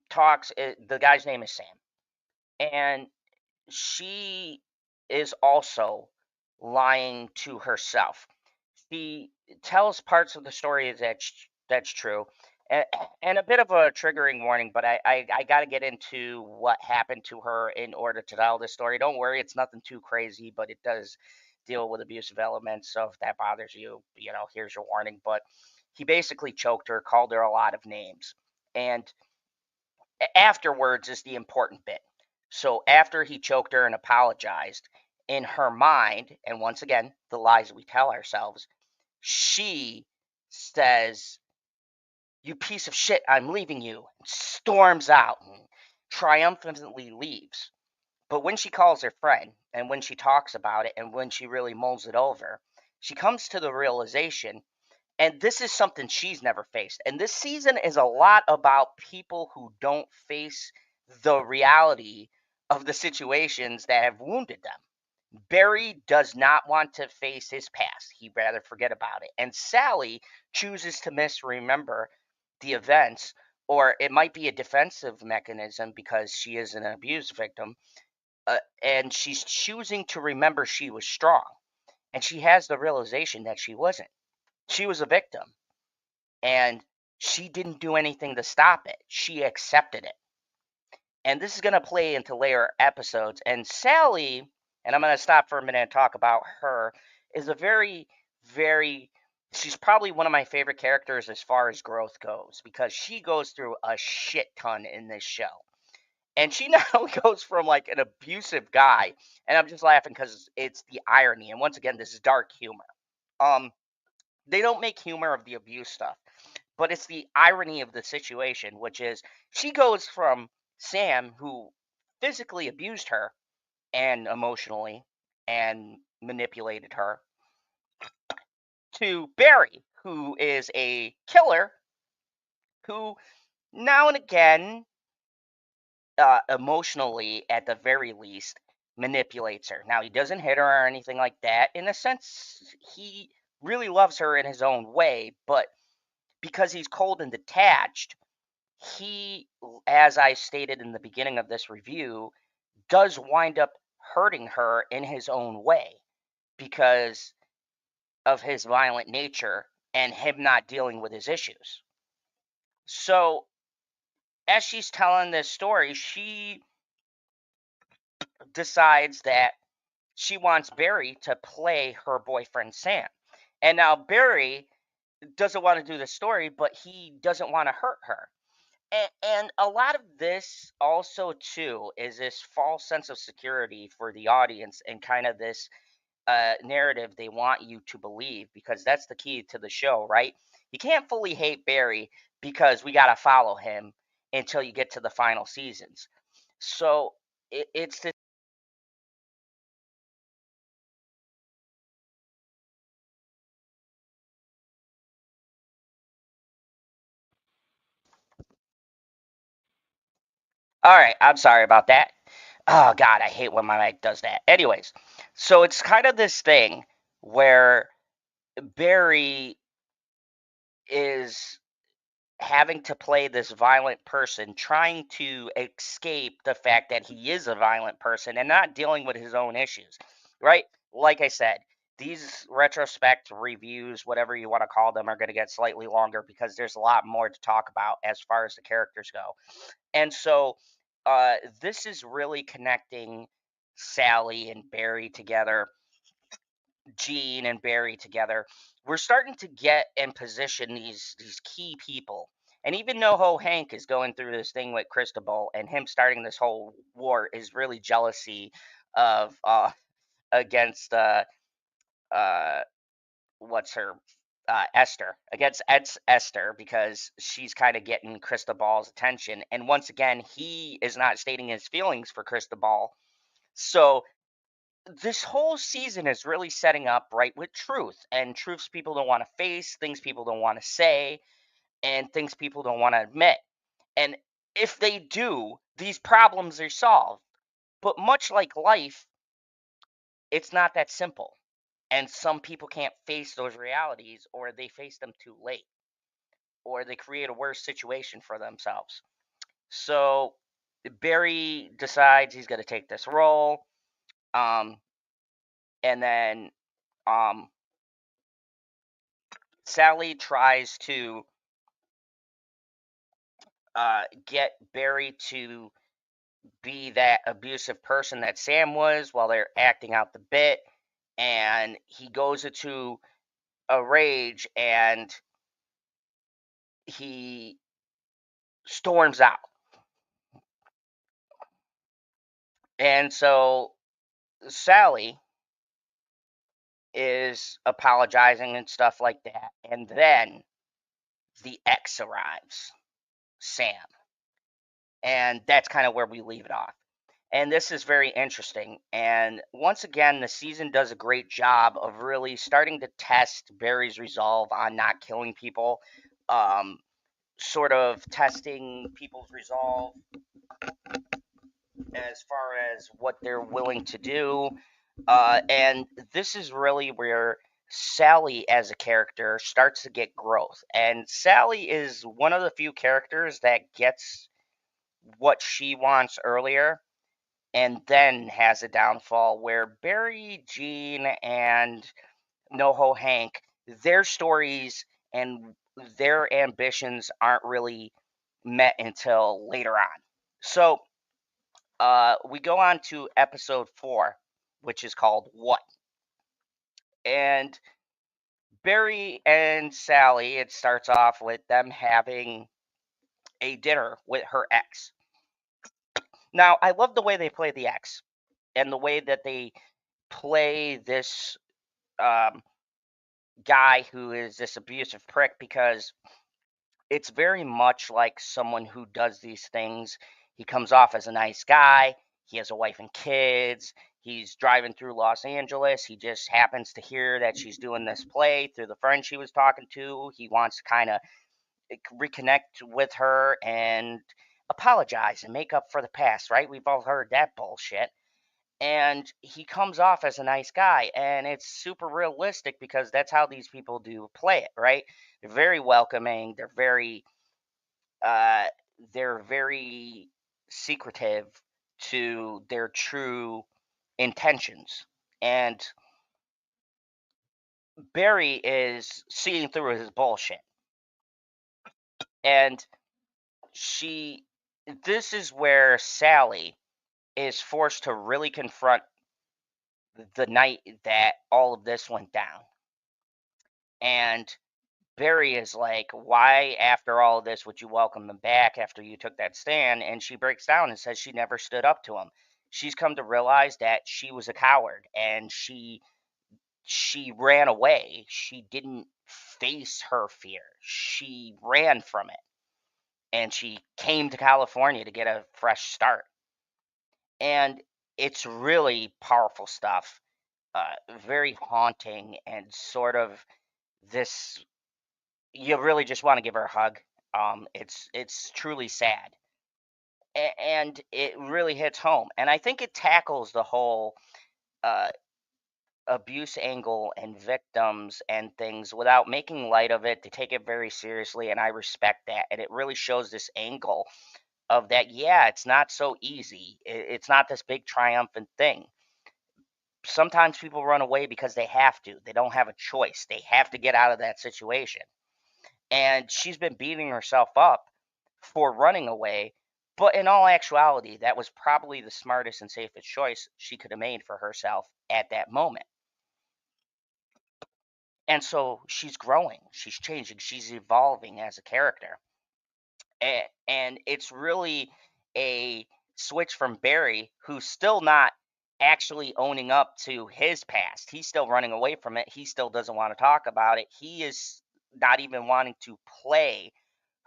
talks. The guy's name is Sam, and she is also lying to herself. She tells parts of the story that's true, and, and a bit of a triggering warning. But I got to get into what happened to her in order to tell this story. Don't worry, it's nothing too crazy, but it does deal with abusive elements. So if that bothers you, here's your warning. But he basically choked her, called her a lot of names, and afterwards is the important bit. So after he choked her and apologized, in her mind, and once again, the lies we tell ourselves, she says, "You piece of shit, I'm leaving you," and storms out and triumphantly leaves. But when she calls her friend, and when she talks about it, and when she really mulls it over, she comes to the realization, and this is something she's never faced. And this season is a lot about people who don't face the reality of the situations that have wounded them. Barry does not want to face his past. He'd rather forget about it. And Sally chooses to misremember the events, or it might be a defensive mechanism because she is an abuse victim. And she's choosing to remember she was strong. And she has the realization that she wasn't. She was a victim. And she didn't do anything to stop it. She accepted it. And this is going to play into later episodes. And Sally, and I'm going to stop for a minute and talk about her, is a very, very, she's probably one of my favorite characters as far as growth goes, because she goes through a shit ton in this show. And she not only goes from like an abusive guy, and I'm just laughing because it's the irony. And once again, this is dark humor. They don't make humor of the abuse stuff, but it's the irony of the situation, which is she goes from Sam, who physically abused her and emotionally and manipulated her, to Barry, who is a killer who now and again, emotionally at the very least, manipulates her. Now, he doesn't hit her or anything like that. In a sense, he really loves her in his own way, but because he's cold and detached, he, as I stated in the beginning of this review, does wind up hurting her in his own way because of his violent nature and him not dealing with his issues. So, as she's telling this story, she decides that she wants Barry to play her boyfriend Sam. And now Barry doesn't want to do the story, but he doesn't want to hurt her. And a lot of this also too is this false sense of security for the audience, and kind of this narrative they want you to believe, because that's the key to the show, right? You can't fully hate Barry because we got to follow him until you get to the final seasons. So it's this. All right, I'm sorry about that. Oh God, I hate when my mic does that. Anyways, so it's kind of this thing where Barry is having to play this violent person, trying to escape the fact that he is a violent person and not dealing with his own issues, right? Like I said, these retrospect reviews, whatever you want to call them, are going to get slightly longer because there's a lot more to talk about as far as the characters go. And so this is really connecting Sally and Barry together, Gene and Barry together. We're starting to get and position these key people. And even NoHo Hank is going through this thing with Cristobal, and him starting this whole war is really jealousy of against uh what's her Esther because she's kind of getting Cristobal's attention. And once again, he is not stating his feelings for Cristobal. So this whole season is really setting up right with truth and truths people don't want to face, things people don't want to say, and things people don't want to admit. And if they do, these problems are solved. But much like life, it's not that simple. And some people can't face those realities, or they face them too late, or they create a worse situation for themselves. So Barry decides he's going to take this role. Um, and then um, Sally tries to get Barry to be that abusive person that Sam was while they're acting out the bit. And he goes into a rage and he storms out. And so Sally is apologizing and stuff like that. And then the ex arrives, Sam. And that's kind of where we leave it off. And this is very interesting. And once again, the season does a great job of really starting to test Barry's resolve on not killing people, sort of testing people's resolve as far as what they're willing to do. And this is really where Sally as a character starts to get growth. And Sally is one of the few characters that gets what she wants earlier and then has a downfall, where Barry, Jean, and NoHo Hank, their stories and their ambitions aren't really met until later on. So we go on to episode 4, which is called What? And Barry and Sally, it starts off with them having a dinner with her ex. Now, I love the way they play the ex and the way that they play this um, guy who is this abusive prick, because it's very much like someone who does these things. He comes off as a nice guy. He has a wife and kids. He's driving through Los Angeles. He just happens to hear that she's doing this play through the friend she was talking to. He wants to kind of reconnect with her and apologize and make up for the past, right? We've all heard that bullshit. And he comes off as a nice guy, and it's super realistic because that's how these people do play it, right? They're very welcoming. Uh, they're very secretive to their true intentions. And Barry is seeing through his bullshit. And this is where Sally is forced to really confront the night that all of this went down. And Barry is like, why, after all of this, would you welcome him back after you took that stand? And she breaks down and says she never stood up to him. She's come to realize that she was a coward, and she ran away. She didn't face her fear. She ran from it. And she came to California to get a fresh start. And it's really powerful stuff. Very haunting, and sort of this, you really just want to give her a hug. It's truly sad, and it really hits home. And I think it tackles the whole uh, abuse angle and victims and things without making light of it. They take it very seriously, and I respect that. And it really shows this angle of that. Yeah, it's not so easy. It's not this big triumphant thing. Sometimes people run away because they have to. They don't have a choice. They have to get out of that situation. And she's been beating herself up for running away. But in all actuality, that was probably the smartest and safest choice she could have made for herself at that moment. And so she's growing, she's changing, she's evolving as a character. And it's really a switch from Barry, who's still not actually owning up to his past. He's still running away from it. He still doesn't want to talk about it. He is not even wanting to play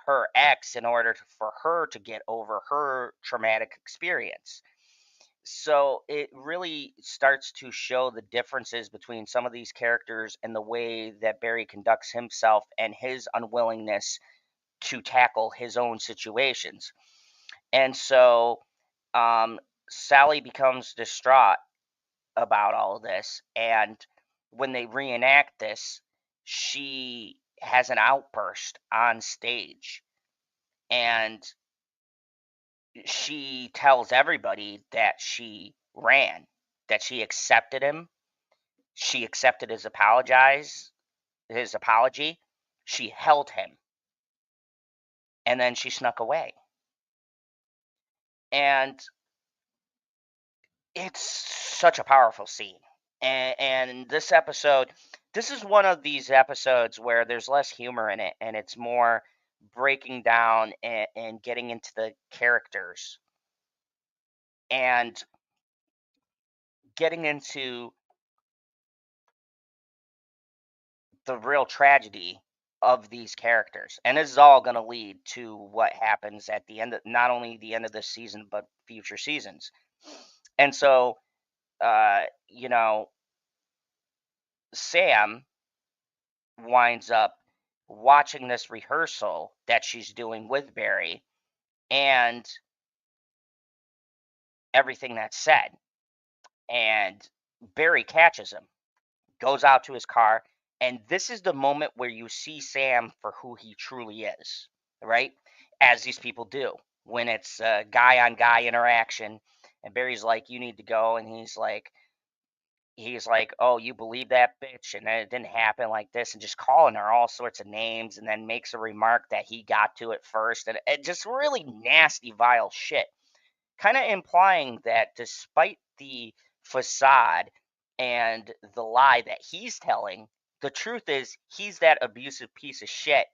her ex in order for her to get over her traumatic experience. So it really starts to show the differences between some of these characters and the way that Barry conducts himself and his unwillingness to tackle his own situations. And so Sally becomes distraught about all of this. And when they reenact this, she has an outburst on stage. And she tells everybody that she ran, that she accepted him. She accepted his apology. She held him. And then she snuck away. And it's such a powerful scene. And this is one of these episodes where there's less humor in it, and it's more breaking down and getting into the characters and getting into the real tragedy of these characters. And this is all going to lead to what happens at the end of not only the end of this season, but future seasons. And so, you know, Sam winds up watching this rehearsal that she's doing with Barry and everything that's said. And Barry catches him, goes out to his car, and this is the moment where you see Sam for who he truly is, right? As these people do when it's a guy on guy interaction. And Barry's like, "You need to go," and he's like, "Oh, you believe that bitch?" And then it didn't happen like this, and just calling her all sorts of names, and then makes a remark that he got to it first, and it just really nasty, vile shit. Kind of implying that despite the facade and the lie that he's telling, the truth is he's that abusive piece of shit.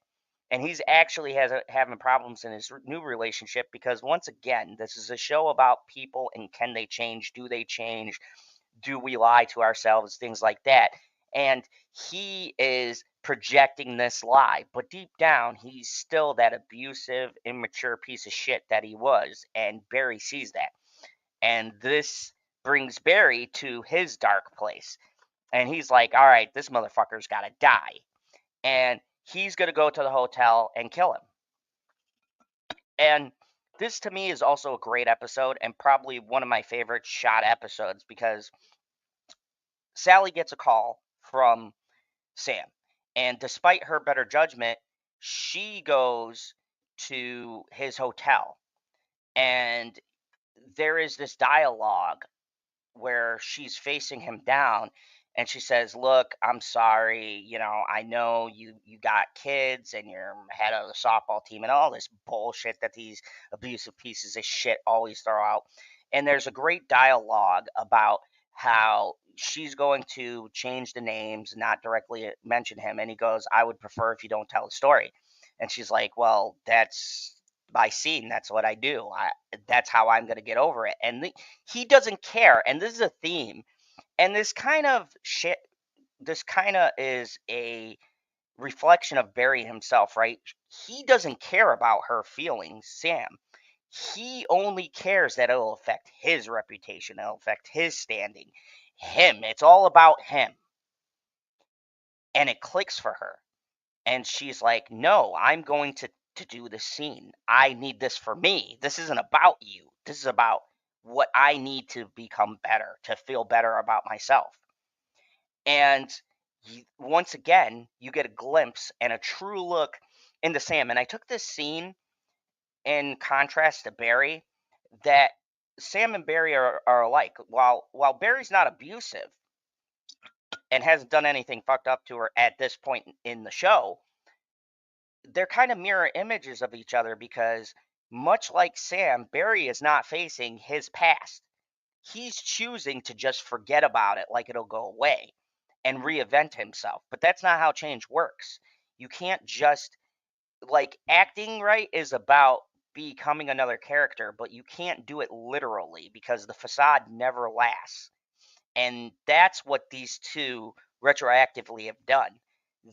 And he's actually having problems in his new relationship because, once again, this is a show about people and can they change? Do they change? Do we lie to ourselves? Things like that. And he is projecting this lie, but deep down, he's still that abusive, immature piece of shit that he was. And Barry sees that. And this brings Barry to his dark place. And he's like, all right, this motherfucker's got to die. And he's going to go to the hotel and kill him. And this to me is also a great episode and probably one of my favorite shot episodes because Sally gets a call from Sam. And despite her better judgment, she goes to his hotel. And there is this dialogue where she's facing him down and she says, "Look, I'm sorry. I know you got kids and you're head of the softball team and all this bullshit that these abusive pieces of shit always throw out." And there's a great dialogue about how she's going to change the names, not directly mention him. And he goes, "I would prefer if you don't tell the story." And she's like, "Well, that's my scene. That's what I do. That's how I'm going to get over it." And he doesn't care. And this is a theme. And this kind of shit, this kind of is a reflection of Barry himself, right? He doesn't care about her feelings, Sam. He only cares that it'll affect his reputation, it'll affect his standing, him. It's all about him. And it clicks for her. And she's like, "No, I'm going to do this scene. I need this for me. This isn't about you. This is about what I need to become better, to feel better about myself." And once again, you get a glimpse and a true look into Sam. And I took this scene in contrast to Barry, that Sam and Barry are alike. While Barry's not abusive and hasn't done anything fucked up to her at this point in the show, they're kind of mirror images of each other because, much like Sam, Barry is not facing his past. He's choosing to just forget about it like it'll go away and reinvent himself. But that's not how change works. You can't just, like, acting right is about becoming another character, but you can't do it literally because the facade never lasts. And that's what these two retroactively have done.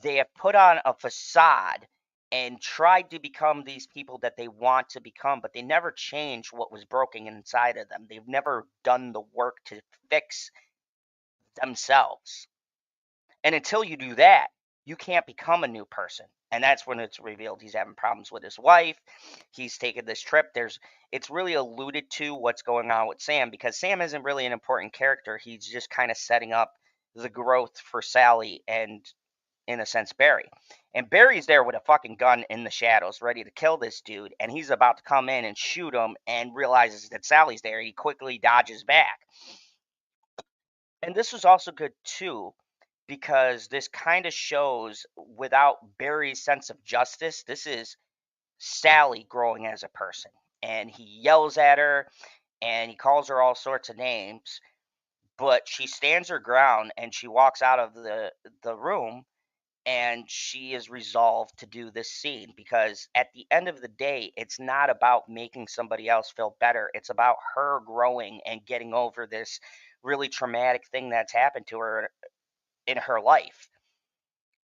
They have put on a facade and tried to become these people that they want to become, but they never change what was broken inside of them. They've never done the work to fix themselves. And until you do that, you can't become a new person. And that's when it's revealed he's having problems with his wife. He's taken this trip. It's really alluded to what's going on with Sam because Sam isn't really an important character. He's just kind of setting up the growth for Sally and, in a sense, Barry. And Barry's there with a fucking gun in the shadows, ready to kill this dude. And he's about to come in and shoot him and realizes that Sally's there. He quickly dodges back. And this was also good too because this kind of shows without Barry's sense of justice, this is Sally growing as a person. And he yells at her and he calls her all sorts of names, but she stands her ground and she walks out of the room and she is resolved to do this scene because at the end of the day, it's not about making somebody else feel better. It's about her growing and getting over this really traumatic thing that's happened to her in her life.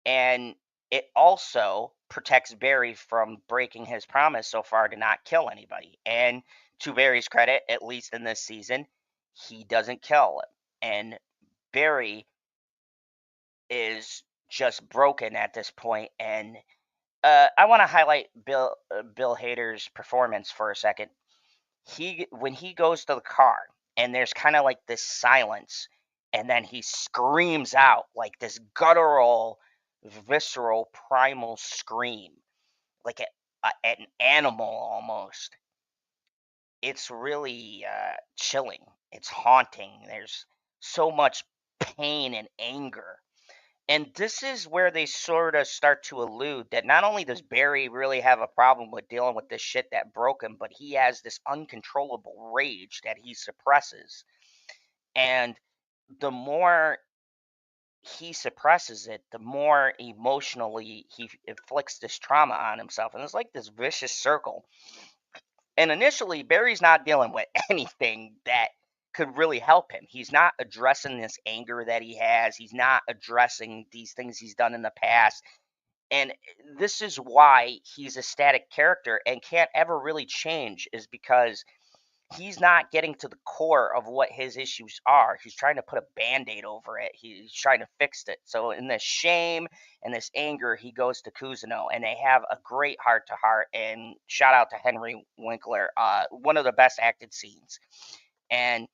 And it also protects Barry from breaking his promise so far to not kill anybody. And to Barry's credit, at least in this season, he doesn't kill him. And Barry is just broken at this point. And I want to highlight Bill Hader's performance for a second. When he goes to the car and there's kind of like this silence, and then he screams out like this guttural, visceral, primal scream, like an animal almost. It's really chilling. It's haunting. There's so much pain and anger. And this is where they sort of start to allude that not only does Barry really have a problem with dealing with this shit that broke him, but he has this uncontrollable rage that he suppresses. And the more he suppresses it, the more emotionally he inflicts this trauma on himself. And it's like this vicious circle. And initially, Barry's not dealing with anything that could really help him. He's not addressing this anger that he has. He's not addressing these things he's done in the past. And this is why he's a static character and can't ever really change, is because he's not getting to the core of what his issues are. He's trying to put a band-aid over it. He's trying to fix it. So in this shame and this anger, he goes to Cousineau, and they have a great heart-to-heart. And shout out to Henry Winkler, one of the best acted scenes. And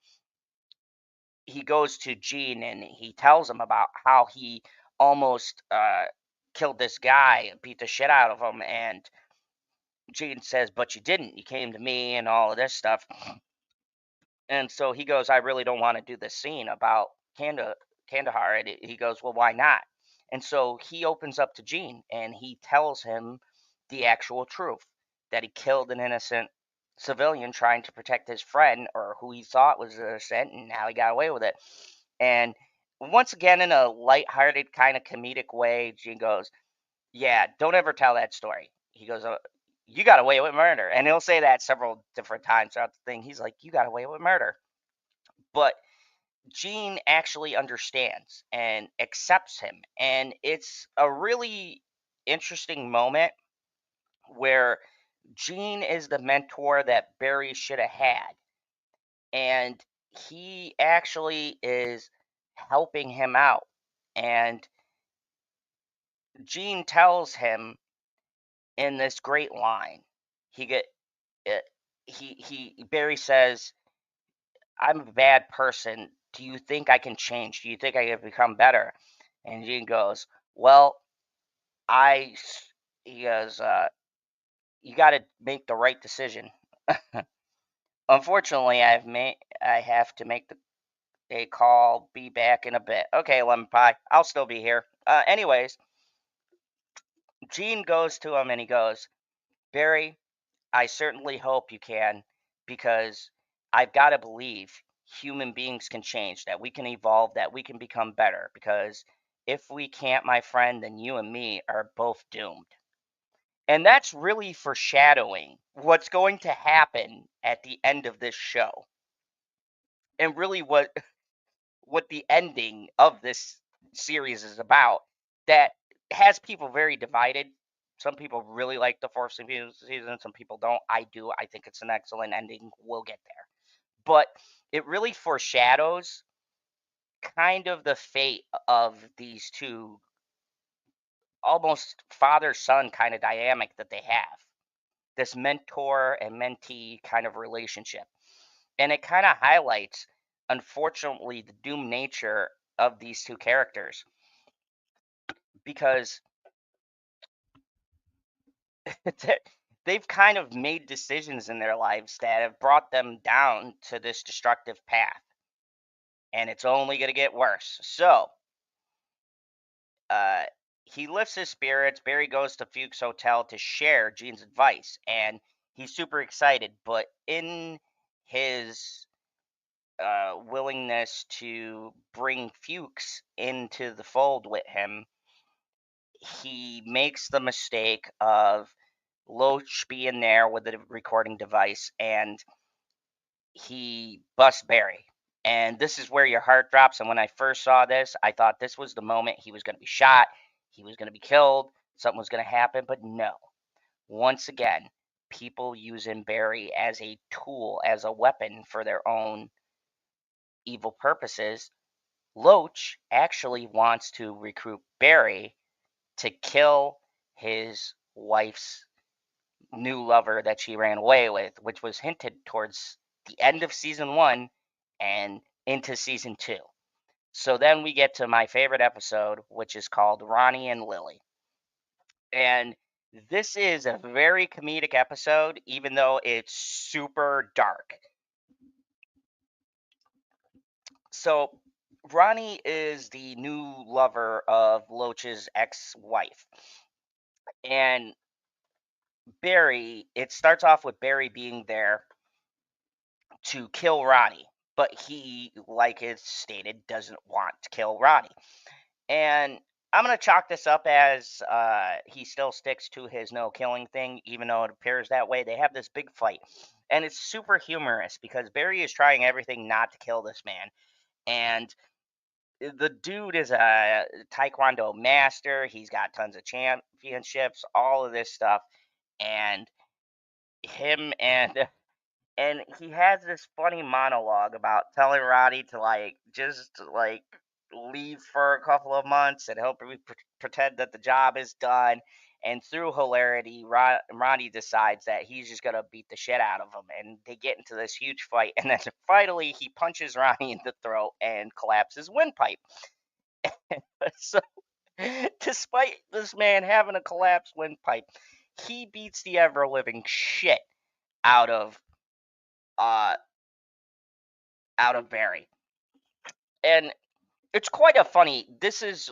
he goes to Gene, and he tells him about how he almost killed this guy, beat the shit out of him. And Gene says, "But you didn't. You came to me," and all of this stuff. And so he goes, "I really don't want to do this scene about Kandahar." And he goes, "Well, why not?" And so he opens up to Gene and he tells him the actual truth, that he killed an innocent civilian trying to protect his friend, or who he thought was innocent, and now he got away with it. And once again, in a lighthearted kind of comedic way, Gene goes, "Yeah, don't ever tell that story." He goes, "You got away with murder." And he'll say that several different times throughout the thing. He's like, "You got away with murder." But Gene actually understands and accepts him. And it's a really interesting moment where Gene is the mentor that Barry should have had. And he actually is helping him out. And Gene tells him in this great line, he get uh, he Barry says, "I'm a bad person. Do you think I can change? Do you think I can become better?" And Gene goes, "Well, he goes, you got to make the right decision." Unfortunately, I have to make a call. Be back in a bit. Okay, lemon pie. I'll still be here. Anyways, Gene goes to him and he goes, "Barry, I certainly hope you can, because I've got to believe human beings can change, that we can evolve, that we can become better. Because if we can't, my friend, then you and me are both doomed." And that's really foreshadowing what's going to happen at the end of this show. And really what the ending of this series is about, that has people very divided. Some people really like the fourth season, some people don't. I do. I think it's an excellent ending. We'll get there. But it really foreshadows kind of the fate of these two, almost father son kind of dynamic that they have. This mentor and mentee kind of relationship. And it kind of highlights, unfortunately, the doomed nature of these two characters, because they've kind of made decisions in their lives that have brought them down to this destructive path. And it's only going to get worse. So, uh, he lifts his spirits. Barry goes to Fuchs Hotel to share Gene's advice, and he's super excited. But in his willingness to bring Fuchs into the fold with him, he makes the mistake of Loach being there with the recording device, and he busts Barry. And this is where your heart drops. And when I first saw this, I thought this was the moment he was going to be shot, he was going to be killed, something was going to happen. But no. Once again, people using Barry as a tool, as a weapon for their own evil purposes. Loach actually wants to recruit Barry to kill his wife's new lover that she ran away with, which was hinted towards the end of season 1 and into season 2. So then we get to my favorite episode, which is called Ronnie and Lily. And this is a very comedic episode, even though it's super dark. So Ronnie is the new lover of Loach's ex-wife. And Barry, it starts off with Barry being there to kill Ronnie, but he, like it's stated, doesn't want to kill Ronnie. And I'm going to chalk this up as he still sticks to his no killing thing, even though it appears that way. They have this big fight. And it's super humorous because Barry is trying everything not to kill this man. And the dude is a taekwondo master. He's got tons of championships, all of this stuff. And him and he has this funny monologue about telling Roddy to just leave for a couple of months and help pretend that the job is done. And through hilarity, Roddy decides that he's just gonna beat the shit out of him, and they get into this huge fight. And then finally, he punches Roddy in the throat and collapses windpipe. So, despite this man having a collapsed windpipe, he beats the ever living shit out of uh out of Barry. And it's quite a funny. This is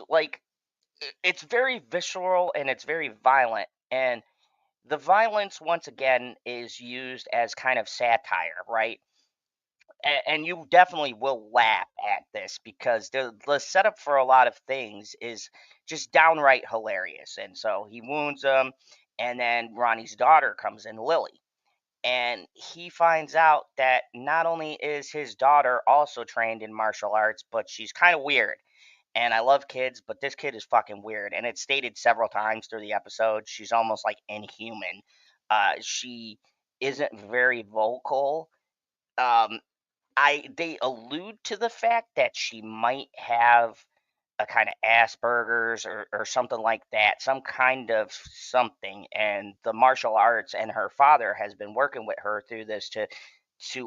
it's very visceral and it's very violent. And the violence, once again, is used as kind of satire, right? And you definitely will laugh at this because the setup for a lot of things is just downright hilarious. And so he wounds him, and then Ronnie's daughter comes in, Lily. And he finds out that not only is his daughter also trained in martial arts, but she's kind of weird. And I love kids, but this kid is fucking weird. And it's stated several times through the episode. She's almost like inhuman. She isn't very vocal. Um, they allude to the fact that she might have a kind of Asperger's or something like that, some kind of something. And the martial arts and her father has been working with her through this to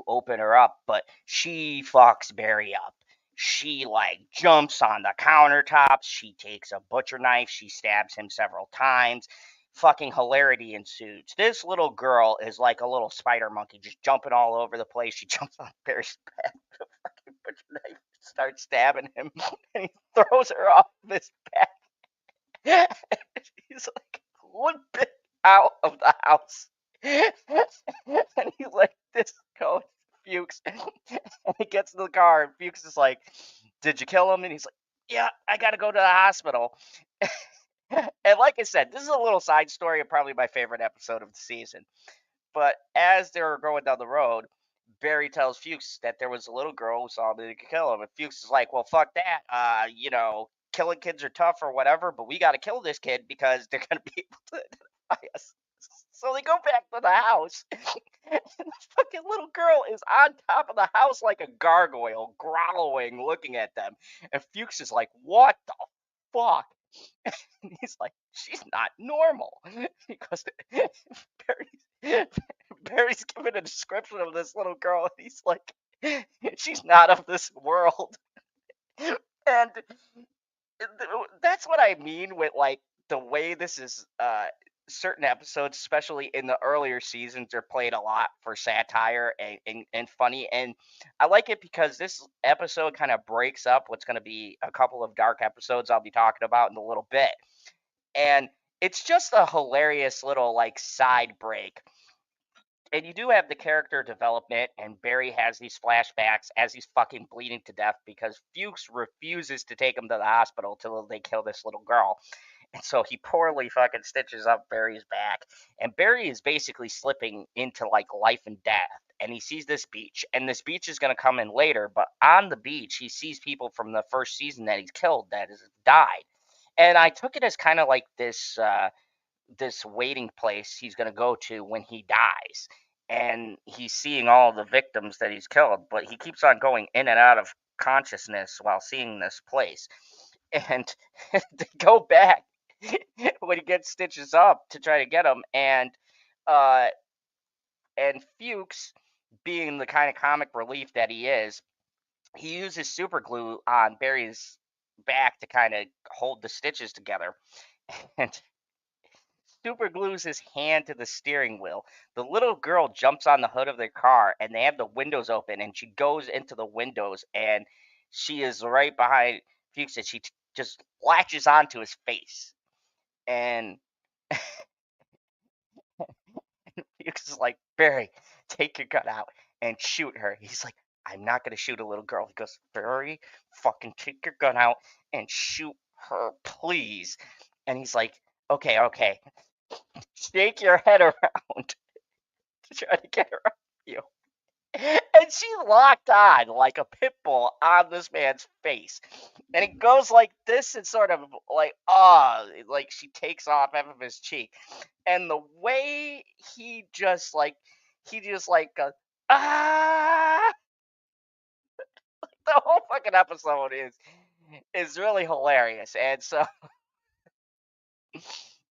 open her up, but she fucks Barry up. She jumps on the countertops. She takes a butcher knife. She stabs him several times. Fucking hilarity ensues. This little girl is like a little spider monkey, just jumping all over the place. She jumps on Barry's back with a fucking butcher knife, starts stabbing him, and he throws her off his back. He's like limping out of the house. And he this goes Fuchs. And he gets in the car, and Fuchs is like, "Did you kill him?" And he's like, "Yeah, I gotta go to the hospital." And like I said, this is a little side story and probably my favorite episode of the season. But as they were going down the road, Barry tells Fuchs that there was a little girl who saw him and could kill him. And Fuchs is like, well, fuck that. Killing kids are tough or whatever, but we got to kill this kid because they're going to be able to identify us. So they go back to the house. And this fucking little girl is on top of the house like a gargoyle, growling, looking at them. And Fuchs is like, what the fuck? And he's like, she's not normal. Because Barry's giving a description of this little girl, and he's like, she's not of this world. And that's what I mean with like the way this is certain episodes, especially in the earlier seasons, are played a lot for satire and funny. And I like it because this episode kind of breaks up what's going to be a couple of dark episodes I'll be talking about in a little bit. And it's just a hilarious little like side break. And you do have the character development, and Barry has these flashbacks as he's fucking bleeding to death because Fuchs refuses to take him to the hospital till they kill this little girl. And so he poorly fucking stitches up Barry's back. And Barry is basically slipping into like life and death. And he sees this beach, and this beach is going to come in later. But on the beach, he sees people from the first season that he's killed that has died. And I took it as kind of like this waiting place he's going to go to when he dies. And he's seeing all the victims that he's killed, but he keeps on going in and out of consciousness while seeing this place. And they go back when he gets stitches up to try to get him, uh and Fuchs, being the kind of comic relief that he is, he uses super glue on Barry's back to kind of hold the stitches together. And super glues his hand to the steering wheel. The little girl jumps on the hood of their car, and they have the windows open, and she goes into the windows, and she is right behind Fuchs, and she just latches onto his face. And Fuchs is like, Barry, take your gun out and shoot her. He's like, I'm not going to shoot a little girl. He goes, Barry, fucking take your gun out and shoot her, please. And he's like, okay. Shake your head around to try to get her off you. And she locked on like a pit bull on this man's face. And it goes like this and sort of like, like she takes off half of his cheek. And the way he just goes, ah, the whole fucking episode is really hilarious. And so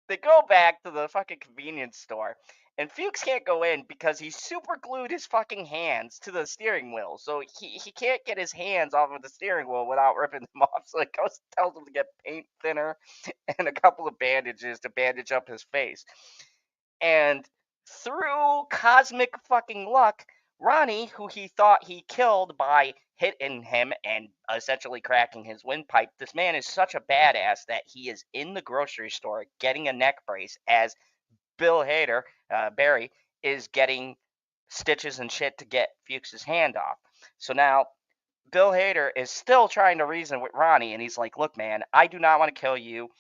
they go back to the fucking convenience store, and Fuchs can't go in because he super glued his fucking hands to the steering wheel. So he can't get his hands off of the steering wheel without ripping them off. So he goes tells him to get paint thinner and a couple of bandages to bandage up his face. And through cosmic fucking luck, Ronnie, who he thought he killed by hitting him and essentially cracking his windpipe, this man is such a badass that he is in the grocery store getting a neck brace as Bill Hader, Barry, is getting stitches and shit to get Fuchs's hand off. So now Bill Hader is still trying to reason with Ronnie, and he's like, look, man, I do not want to kill you.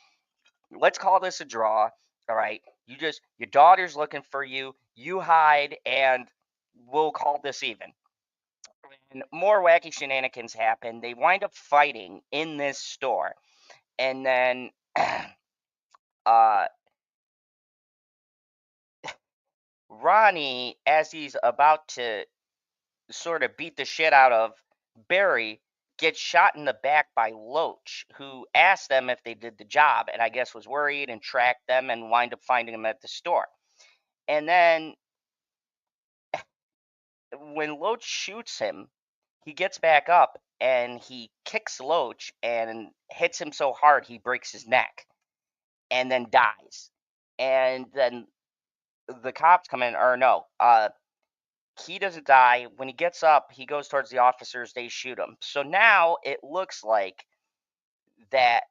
Let's call this a draw. All right. Your daughter's looking for you. You hide, and we'll call this even. And more wacky shenanigans happen. They wind up fighting in this store. And then Ronnie, as he's about to sort of beat the shit out of Barry, gets shot in the back by Loach, who asked them if they did the job, and I guess was worried and tracked them and wind up finding them at the store. And then when Loach shoots him, he gets back up and he kicks Loach and hits him so hard he breaks his neck and then dies. And then the cops come in, or no, he doesn't die. When he gets up, he goes towards the officers, they shoot him. So now it looks like that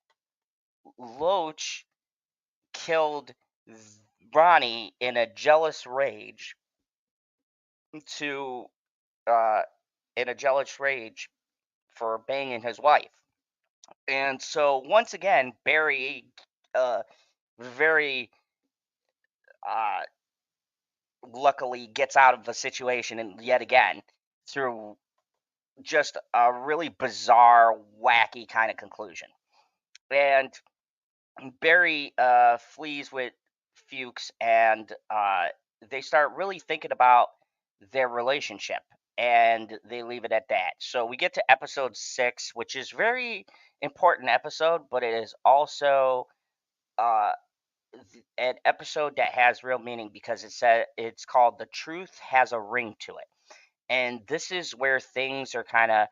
Loach killed Ronnie in a jealous rage to in a jealous rage for banging his wife. And so once again, Barry very luckily gets out of the situation, and yet again through just a really bizarre, wacky kind of conclusion. And Barry flees with Fuchs, and they start really thinking about their relationship, and they leave it at that. So we get to episode 6, which is very important episode, but it is also uh, an episode that has real meaning because it's called "The Truth Has a Ring to It," and this is where things are kind of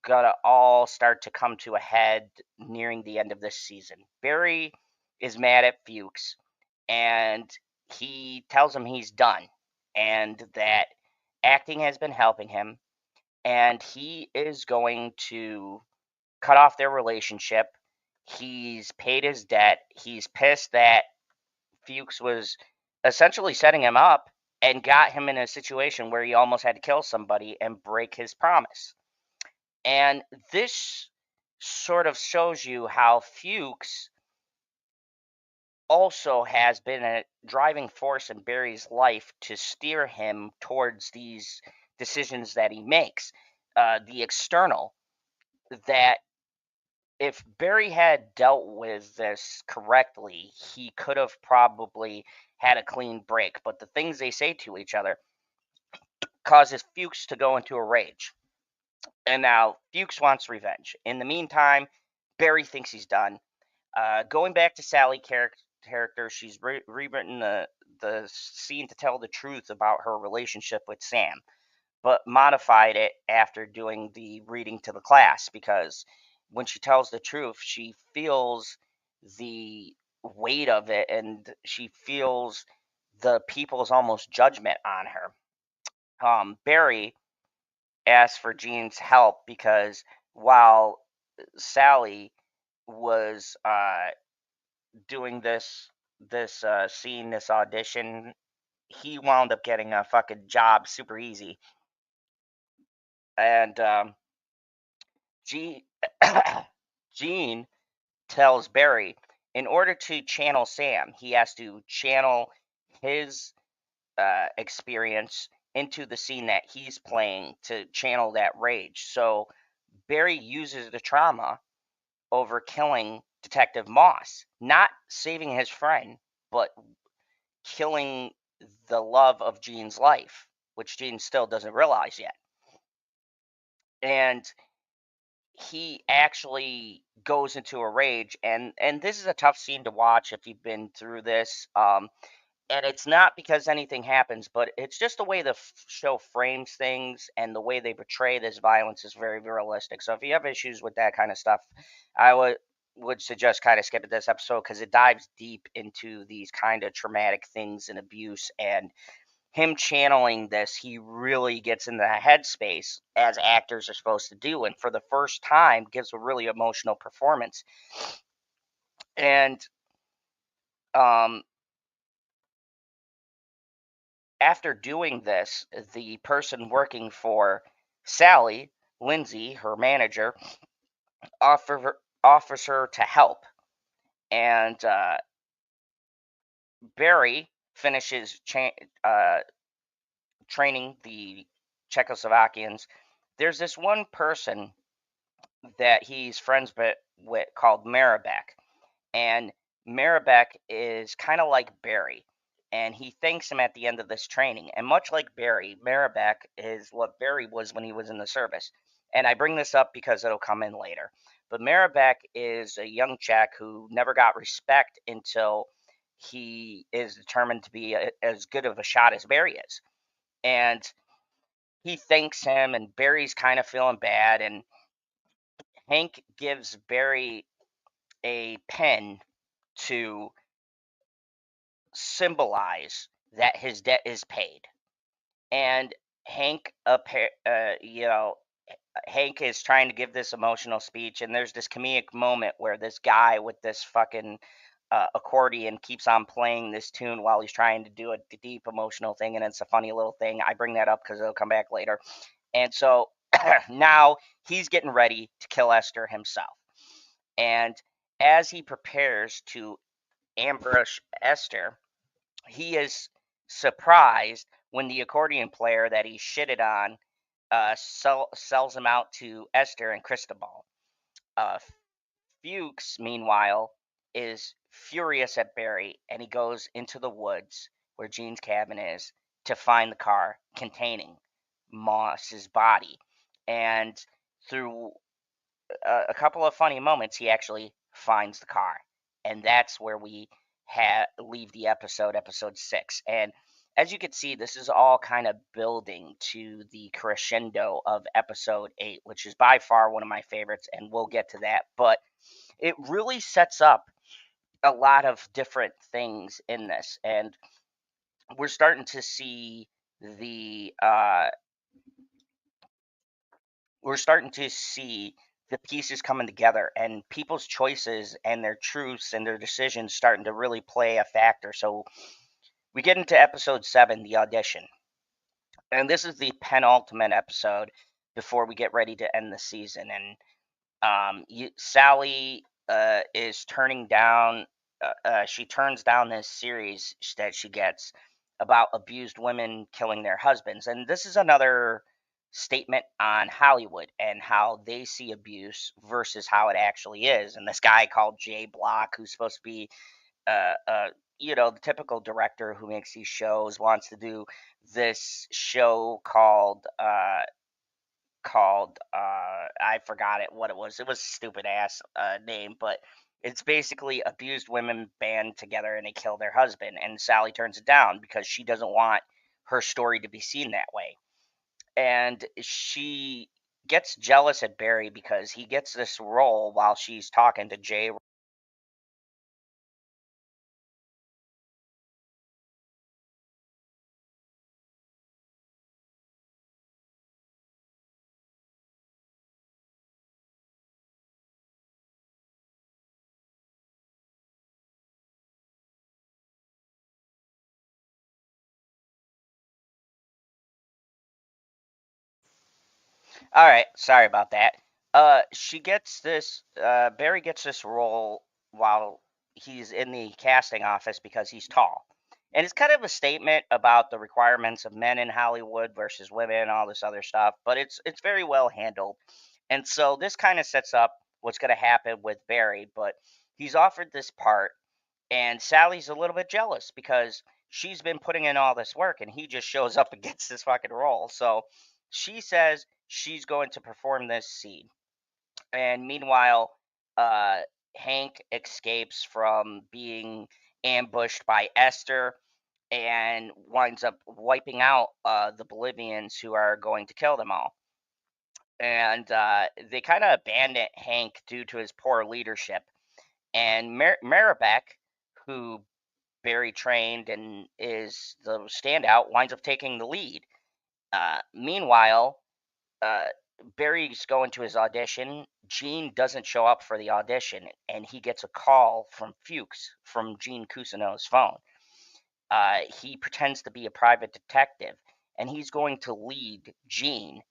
gonna all start to come to a head nearing the end of this season. Barry is mad at Fuchs, and he tells him he's done and that acting has been helping him, and he is going to cut off their relationship. He's paid his debt. He's pissed that Fuchs was essentially setting him up and got him in a situation where he almost had to kill somebody and break his promise. And this sort of shows you how Fuchs also has been a driving force in Barry's life to steer him towards these decisions that he makes. The external, that if Barry had dealt with this correctly, he could have probably had a clean break. But the things they say to each other causes Fuchs to go into a rage. And now Fuchs wants revenge. In the meantime, Barry thinks he's done. Going back to Sally character, she's rewritten the scene to tell the truth about her relationship with Sam, but modified it after doing the reading to the class, because when she tells the truth, she feels the weight of it, and she feels the people's almost judgment on her. Barry asked for Jean's help because while Sally was doing this scene, this audition, he wound up getting a fucking job super easy. And Gene, Gene tells Barry, in order to channel Sam, he has to channel his experience into the scene that he's playing to channel that rage. So Barry uses the trauma over killing Detective Moss, not saving his friend, but killing the love of Jean's life, which Jean still doesn't realize yet. And he actually goes into a rage, and this is a tough scene to watch if you've been through this. And it's not because anything happens, but it's just the way the show frames things, and the way they portray this violence is very realistic. So if you have issues with that kind of stuff, I would suggest kind of skipping this episode, because it dives deep into these kind of traumatic things and abuse, and him channeling this, he really gets in the headspace as actors are supposed to do, and for the first time gives a really emotional performance. And after doing this, the person working for Sally, Lindsay, her manager, offers her to help. And Barry finishes training the Czechoslovakians. There's this one person that he's friends with called Maribek. And Maribek is kind of like Barry. And he thanks him at the end of this training. And much like Barry, Maribek is what Barry was when he was in the service. And I bring this up because it'll come in later. But Maribek is a young Czech who never got respect until he is determined to be as good of a shot as Barry is. And he thanks him, and Barry's kind of feeling bad. And Hank gives Barry a pen to symbolize that his debt is paid. And Hank, Hank is trying to give this emotional speech, and there's this comedic moment where this guy with this fucking accordion keeps on playing this tune while he's trying to do a deep emotional thing, and it's a funny little thing. I bring that up because it'll come back later. And so now he's getting ready to kill Esther himself. And as he prepares to ambush Esther, he is surprised when the accordion player that he shitted on sells him out to Esther and Cristobal. Fuchs, meanwhile, is furious at Barry, and he goes into the woods where Jean's cabin is to find the car containing Moss's body. And through a couple of funny moments, he actually finds the car, and that's where we leave the episode 6. And as you can see, this is all kind of building to the crescendo of episode 8, which is by far one of my favorites, and we'll get to that. But it really sets up a lot of different things in this, and we're starting to see the pieces coming together, and people's choices and their truths and their decisions starting to really play a factor. So we get into episode 7, the audition, and this is the penultimate episode before we get ready to end the season. And Sally is turning down. She turns down this series that she gets about abused women killing their husbands, and this is another statement on Hollywood and how they see abuse versus how it actually is. And this guy called Jay Block, who's supposed to be, uh, uh, the typical director who makes these shows, wants to do this show called I forgot what it was. It was a stupid ass name, but it's basically abused women band together and they kill their husband. And Sally turns it down because she doesn't want her story to be seen that way. And she gets jealous at Barry because he gets this role while she's talking to Jay. All right, sorry about that. She gets this. Barry gets this role while he's in the casting office because he's tall, and it's kind of a statement about the requirements of men in Hollywood versus women, and all this other stuff. But it's very well handled, and so this kind of sets up what's going to happen with Barry. But he's offered this part, and Sally's a little bit jealous because she's been putting in all this work and he just shows up and gets this fucking role. So she says she's going to perform this scene. And meanwhile, uh, Hank escapes from being ambushed by Esther and winds up wiping out the Bolivians who are going to kill them all. And they kind of abandon Hank due to his poor leadership. And Maribek, who Barry trained and is the standout, winds up taking the lead. Meanwhile, uh, Barry's going to his audition. Gene doesn't show up for the audition, and he gets a call from Fuchs from Gene Cousineau's phone. He pretends to be a private detective, and he's going to lead Gene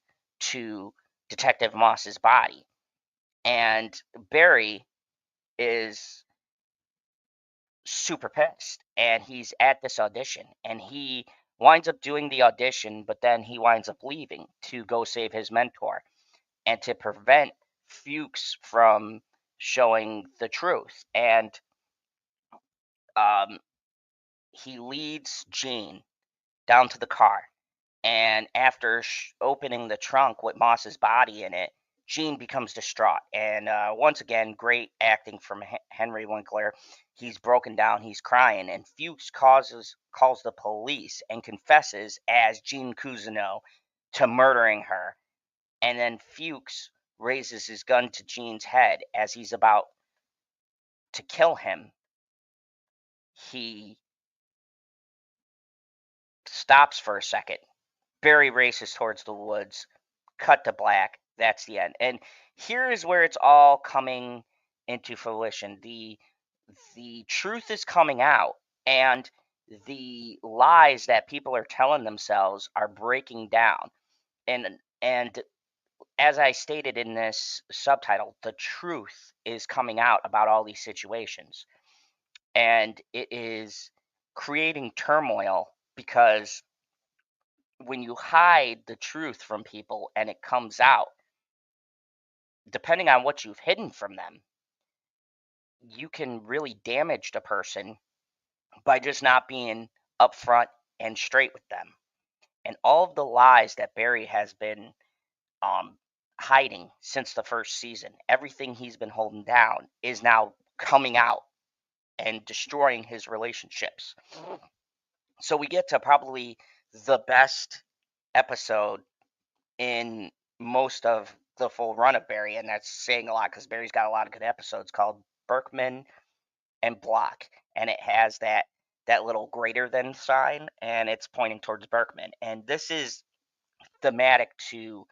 to Detective Moss's body. And Barry is super pissed, and he's at this audition, and he winds up doing the audition, but then he winds up leaving to go save his mentor and to prevent Fuchs from showing the truth. And um, he leads Gene down to the car, and after opening the trunk with Moss's body in it, Gene becomes distraught. And once again, great acting from Henry Winkler. He's broken down, he's crying, and Fuchs calls the police and confesses as Gene Cousineau to murdering her. And then Fuchs raises his gun to Gene's head as he's about to kill him. He stops for a second. Barry races towards the woods. Cut to black. That's the end. And here is where it's all coming into fruition. The truth is coming out, and the lies that people are telling themselves are breaking down. And as I stated in this subtitle, the truth is coming out about all these situations. and it is creating turmoil because when you hide the truth from people and it comes out, depending on what you've hidden from them, you can really damage the person by just not being upfront and straight with them. And all of the lies that Barry has been um, hiding since the first season, everything he's been holding down is now coming out and destroying his relationships. So we get to probably the best episode in most of the full run of Barry, and that's saying a lot because Barry's got a lot of good episodes called Berkman and Block, and it has that little greater than sign, and it's pointing towards Berkman. And this is thematic to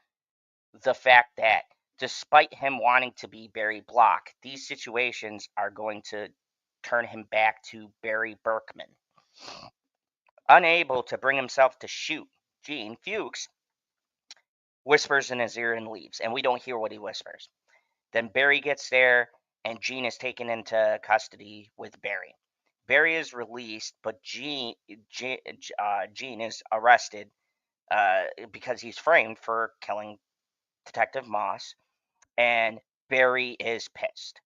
the fact that despite him wanting to be Barry Block, these situations are going to turn him back to Barry Berkman. Unable to bring himself to shoot Gene, Fuchs whispers in his ear and leaves, and we don't hear what he whispers. Then Barry gets there, and Gene is taken into custody with Barry. Barry is released, but Gene is arrested because he's framed for killing Detective Moss, and Barry is pissed,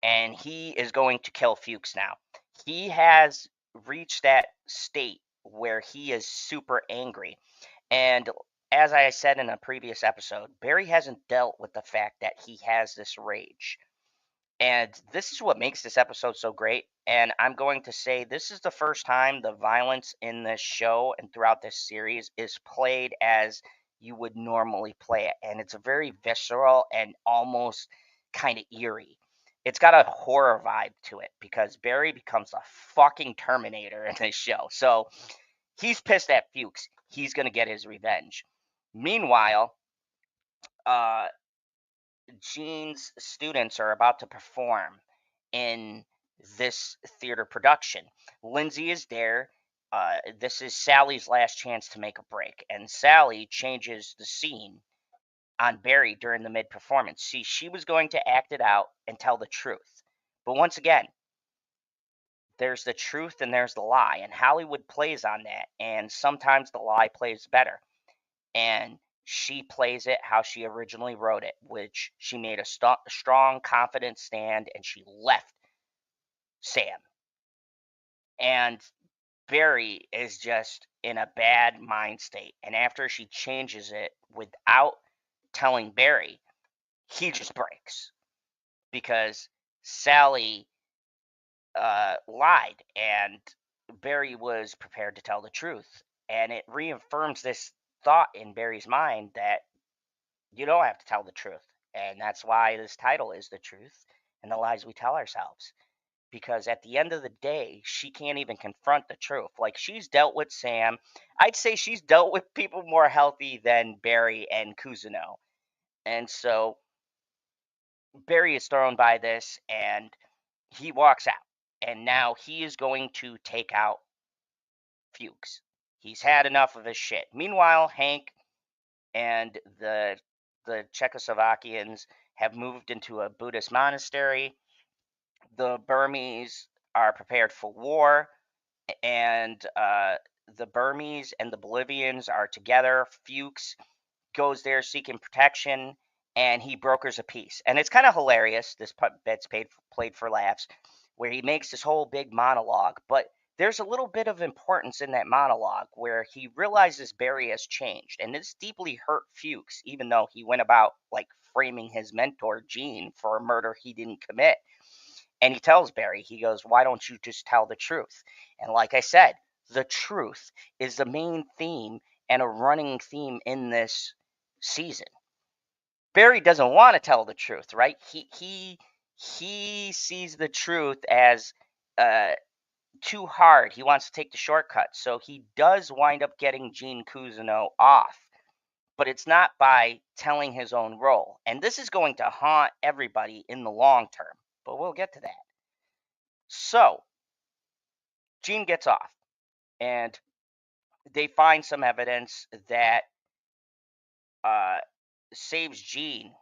and he is going to kill Fuchs now. He has reached that state where he is super angry, and as I said in a previous episode, Barry hasn't dealt with the fact that he has this rage. And this is what makes this episode so great. And I'm going to say this is the first time the violence in this show and throughout this series is played as you would normally play it. And it's a very visceral and almost kind of eerie. It's got a horror vibe to it because Barry becomes a fucking Terminator in this show. So he's pissed at Fuchs. He's going to get his revenge. Meanwhile, uh, Gene's students are about to perform in this theater production. Lindsay is there. This is Sally's last chance to make a break, and Sally changes the scene on Barry during the mid performance. See, she was going to act it out and tell the truth. But once again, there's the truth and there's the lie, and Hollywood plays on that, and sometimes the lie plays better. And she plays it how she originally wrote it, which she made a strong, confident stand and she left Sam. And Barry is just in a bad mind state. And after she changes it without telling Barry, he just breaks because Sally lied and Barry was prepared to tell the truth. And it reaffirms this thought in Barry's mind that you don't have to tell the truth. And that's why this title is The Truth and the Lies We Tell Ourselves. Because at the end of the day, she can't even confront the truth. Like, she's dealt with Sam. I'd say she's dealt with people more healthy than Barry and Cousineau. And so Barry is thrown by this and he walks out. And now he is going to take out Fuchs. He's had enough of his shit. Meanwhile, Hank and the Czechoslovakians have moved into a Buddhist monastery. The Burmese are prepared for war, and the Burmese and the Bolivians are together. Fuchs goes there seeking protection, and he brokers a peace. And it's kind of hilarious. This bit's played for laughs, where he makes this whole big monologue, but there's a little bit of importance in that monologue where he realizes Barry has changed, and this deeply hurt Fuchs, even though he went about like framing his mentor Gene for a murder he didn't commit. And he tells Barry, he goes, "Why don't you just tell the truth?" And like I said, the truth is the main theme and a running theme in this season. Barry doesn't want to tell the truth, right? He sees the truth as uh, too hard. He wants to take the shortcut. So he does wind up getting Gene Cousineau off, but it's not by telling his own role. And this is going to haunt everybody in the long term, but we'll get to that. So Gene gets off, and they find some evidence that uh, saves Gene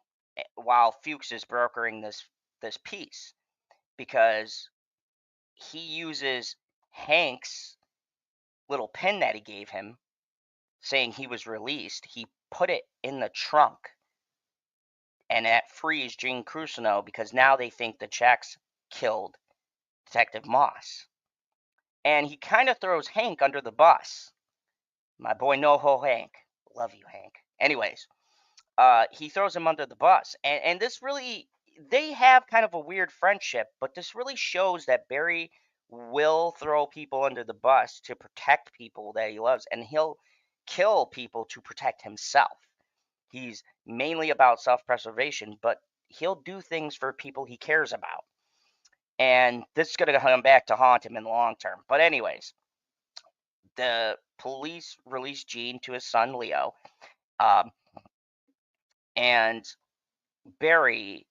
while Fuchs is brokering this peace, because he uses Hank's little pin that he gave him, saying he was released. He put it in the trunk, and that frees Gene Crusoe because now they think the Czechs killed Detective Moss. And he kind of throws Hank under the bus. My boy NoHo Hank. Love you, Hank. Anyways, he throws him under the bus. And this really, they have kind of a weird friendship, but this really shows that Barry will throw people under the bus to protect people that he loves, and he'll kill people to protect himself. He's mainly about self-preservation, but he'll do things for people he cares about. And this is going to come back to haunt him in the long term. But anyways, the police release Gene to his son Leo, um, and Barry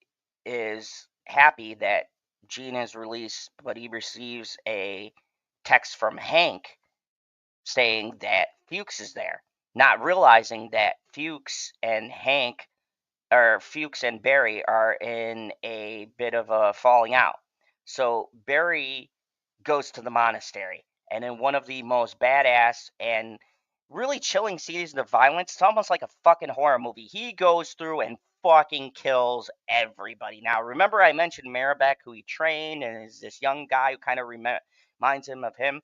is happy that Gene is released, but he receives a text from Hank saying that Fuchs is there, not realizing that Fuchs and Barry are in a bit of a falling out. So Barry goes to the monastery, and in one of the most badass and really chilling scenes of violence, it's almost like a fucking horror movie. He goes through and fucking kills everybody. Now, remember I mentioned Maribek, who he trained, and is this young guy who kind of reminds him of him.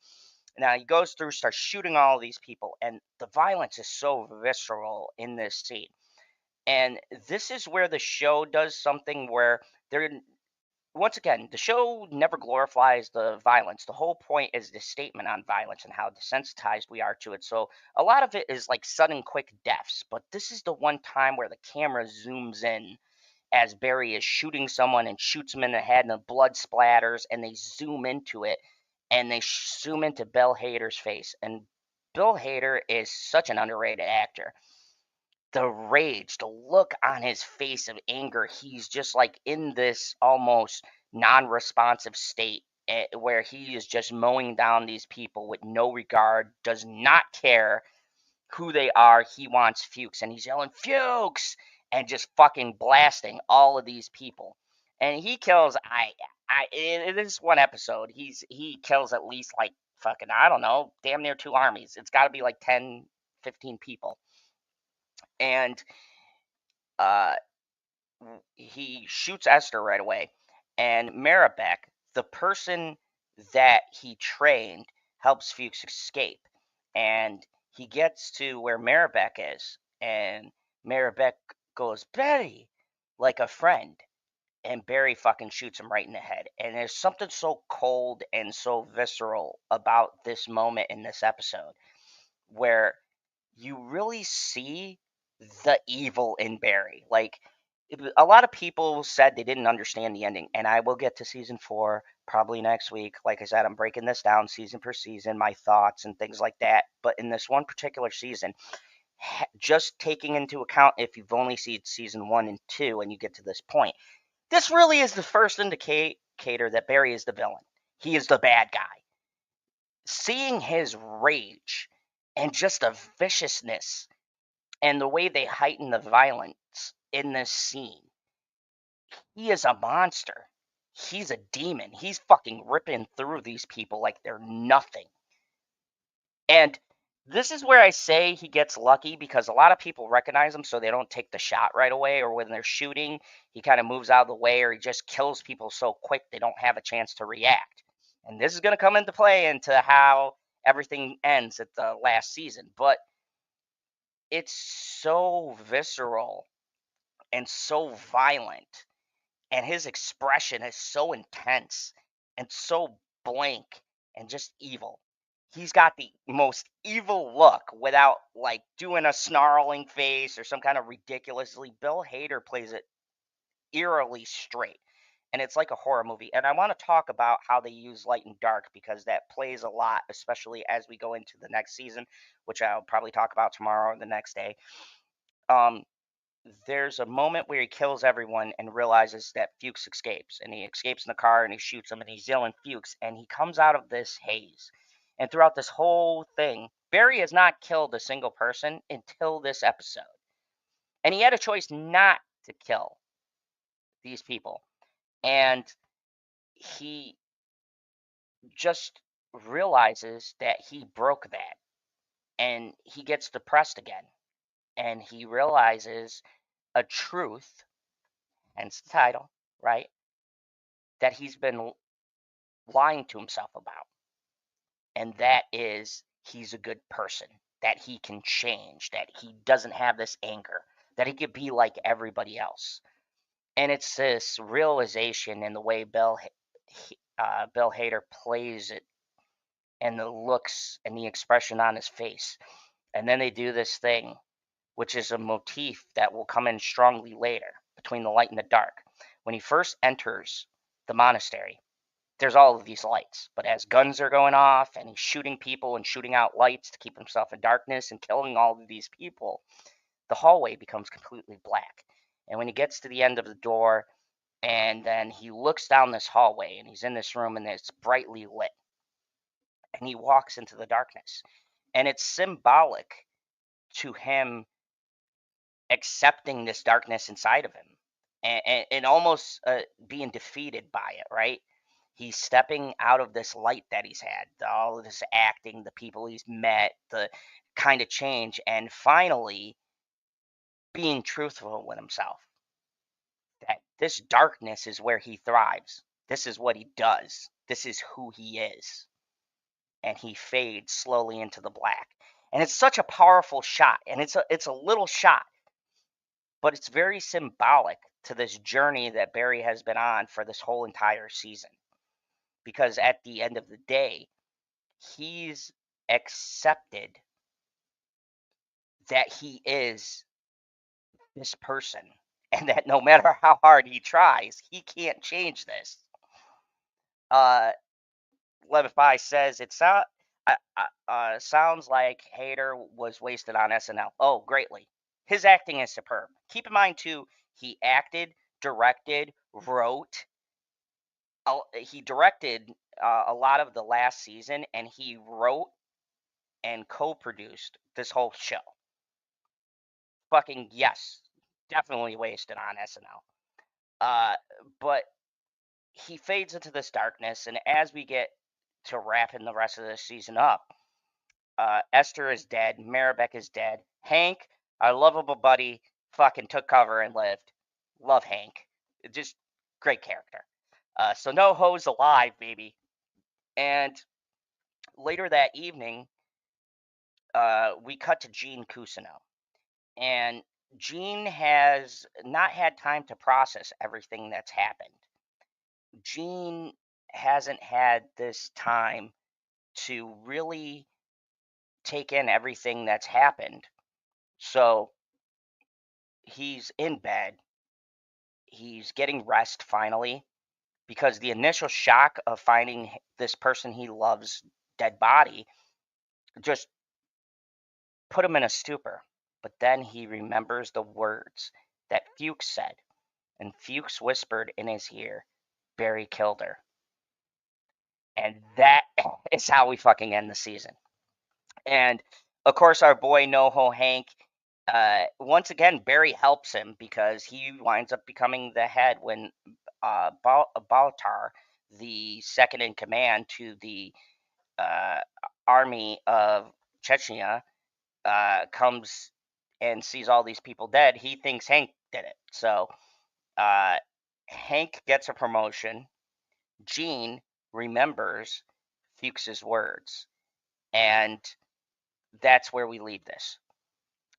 Now he goes through, starts shooting all of these people, and the violence is so visceral in this scene. And this is where the show does something where they're, once again, the show never glorifies the violence. The whole point is the statement on violence and how desensitized we are to it. So a lot of it is like sudden, quick deaths. But this is the one time where the camera zooms in as Barry is shooting someone and shoots him in the head, and the blood splatters, and they zoom into it, and they zoom into Bill Hader's face. And Bill Hader is such an underrated actor. The rage, the look on his face of anger, he's just like in this almost non-responsive state, where he is just mowing down these people with no regard, does not care who they are. He wants Fuchs, and he's yelling Fuchs and just fucking blasting all of these people. And he kills, in this one episode, he kills at least like fucking, I don't know, damn near 2 armies. It's got to be like 10, 15 people. And uh he shoots Esther right away. And Maribek, the person that he trained, helps Fuchs escape. And he gets to where Maribek is, and Maribek goes, Betty, like a friend. And Barry fucking shoots him right in the head. And there's something so cold and so visceral about this moment in this episode, where you really see the evil in Barry. Like, a lot of people said they didn't understand the ending, and I will get to season 4 probably next week. Like I said, I'm breaking this down season per season, my thoughts and things like that. But in this one particular season, just taking into account if you've only seen season 1 and 2 and you get to this point, this really is the first indicator that Barry is the villain. He is the bad guy. Seeing his rage and just the viciousness and the way they heighten the violence in this scene, he is a monster. He's a demon. He's fucking ripping through these people like they're nothing. And this is where I say he gets lucky, because a lot of people recognize him, so they don't take the shot right away, or when they're shooting, he kind of moves out of the way, or he just kills people so quick they don't have a chance to react. And this is going to come into play into how everything ends at the last season. But it's so visceral and so violent, and his expression is so intense and so blank and just evil. He's got the most evil look without like doing a snarling face or some kind of ridiculously. Bill Hader plays it eerily straight, and it's like a horror movie. And I want to talk about how they use light and dark, because that plays a lot, especially as we go into the next season, which I'll probably talk about tomorrow or the next day. um there's a moment where he kills everyone and realizes that Fuchs escapes. And he escapes in the car, and he shoots him, and he's yelling Fuchs, and he comes out of this haze. And throughout this whole thing, Barry has not killed a single person until this episode. And he had a choice not to kill these people. And he just realizes that he broke that, and he gets depressed again, and he realizes a truth, hence the title, right? That he's been lying to himself about. And that is he's a good person, that he can change, that he doesn't have this anger, that he could be like everybody else. And it's this realization in the way Bill Hader plays it, and the looks and the expression on his face. And then they do this thing, which is a motif that will come in strongly later, between the light and the dark. When he first enters the monastery, there's all of these lights, but as guns are going off and he's shooting people and shooting out lights to keep himself in darkness and killing all of these people, the hallway becomes completely black. And when he gets to the end of the door, and then he looks down this hallway, and he's in this room, and it's brightly lit, and he walks into the darkness, and it's symbolic to him accepting this darkness inside of him, and almost being defeated by it, right? He's stepping out of this light that he's had, all of this acting, the people he's met, the kind of change, and finally being truthful with himself. That this darkness is where he thrives. This is what he does. This is who he is. And he fades slowly into the black. And it's such a powerful shot, and it's a little shot, but it's very symbolic to this journey that Barry has been on for this whole entire season. Because at the end of the day, he's accepted that he is this person, and that no matter how hard he tries, he can't change this. Levify says it sounds like Hader was wasted on SNL. Oh, greatly. His acting is superb. Keep in mind, too, he acted, directed, wrote. He directed a lot of the last season, and he wrote and co-produced this whole show. Fucking yes, definitely wasted on SNL. But he fades into this darkness, and as we get to wrapping the rest of the season up, Esther is dead, Maribek is dead, Hank, our lovable buddy, fucking took cover and lived. Love Hank. Just great character. So no hoes alive, baby. And later that evening, we cut to Gene Cousineau. And Gene has not had time to process everything that's happened. Gene hasn't had this time to really take in everything that's happened. So he's in bed. He's getting rest finally, because the initial shock of finding this person he loves dead body just put him in a stupor. But then he remembers the words that Fuchs said, and Fuchs whispered in his ear, "Barry killed her." And that is how we fucking end the season. And of course, our boy NoHo Hank, once again, Barry helps him because he winds up becoming the head when Baltar, the second in command to the army of Chechnya, comes and sees all these people dead. He thinks Hank did it. So Hank gets a promotion. Gene remembers Fuchs's words. And that's where we leave this.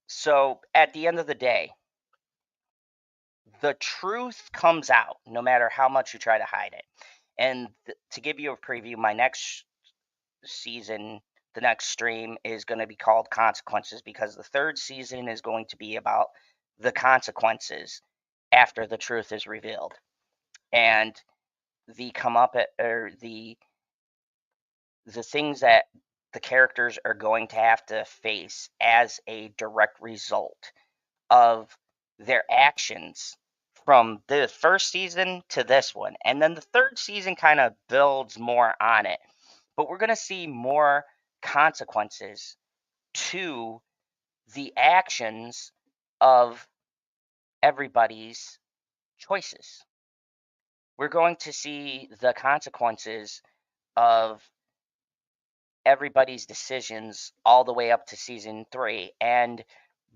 So at the end of the day, the truth comes out no matter how much you try to hide it. And to give you a preview, my next season, the next stream is going to be called Consequences, because the third season is going to be about the consequences after the truth is revealed. And the the things that the characters are going to have to face as a direct result of their actions from the first season to this one. And then the third season kind of builds more on it. But we're going to see more consequences to the actions of everybody's choices. We're going to see the consequences of everybody's decisions all the way up to season 3. And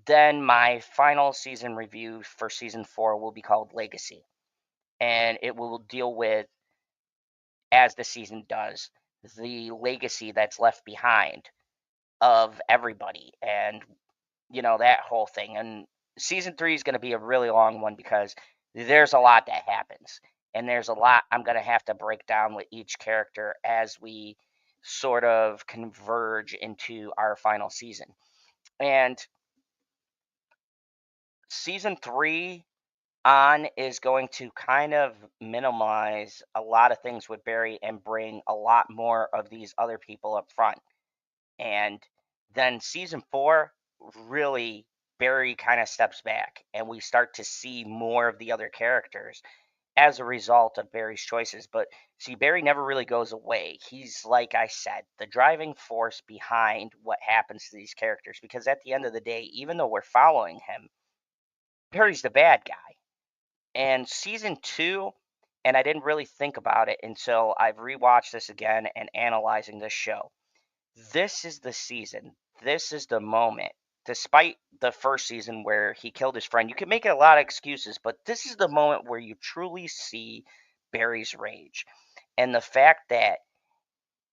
then my final season review for season 4 will be called Legacy. And it will deal with, as the season does, the legacy that's left behind of everybody and, that whole thing. And season 3 is going to be a really long one because there's a lot that happens. And there's a lot I'm going to have to break down with each character as we sort of converge into our final season. And season 3 on is going to kind of minimize a lot of things with Barry and bring a lot more of these other people up front. And then season 4, really, Barry kind of steps back and we start to see more of the other characters as a result of Barry's choices. But see, Barry never really goes away. He's, like I said, the driving force behind what happens to these characters. Because at the end of the day, even though we're following him, Barry's the bad guy. And season 2, and I didn't really think about it until I've rewatched this again and analyzing this show. This is the season. This is the moment. Despite the first season where he killed his friend, you can make it a lot of excuses, but this is the moment where you truly see Barry's rage. And the fact that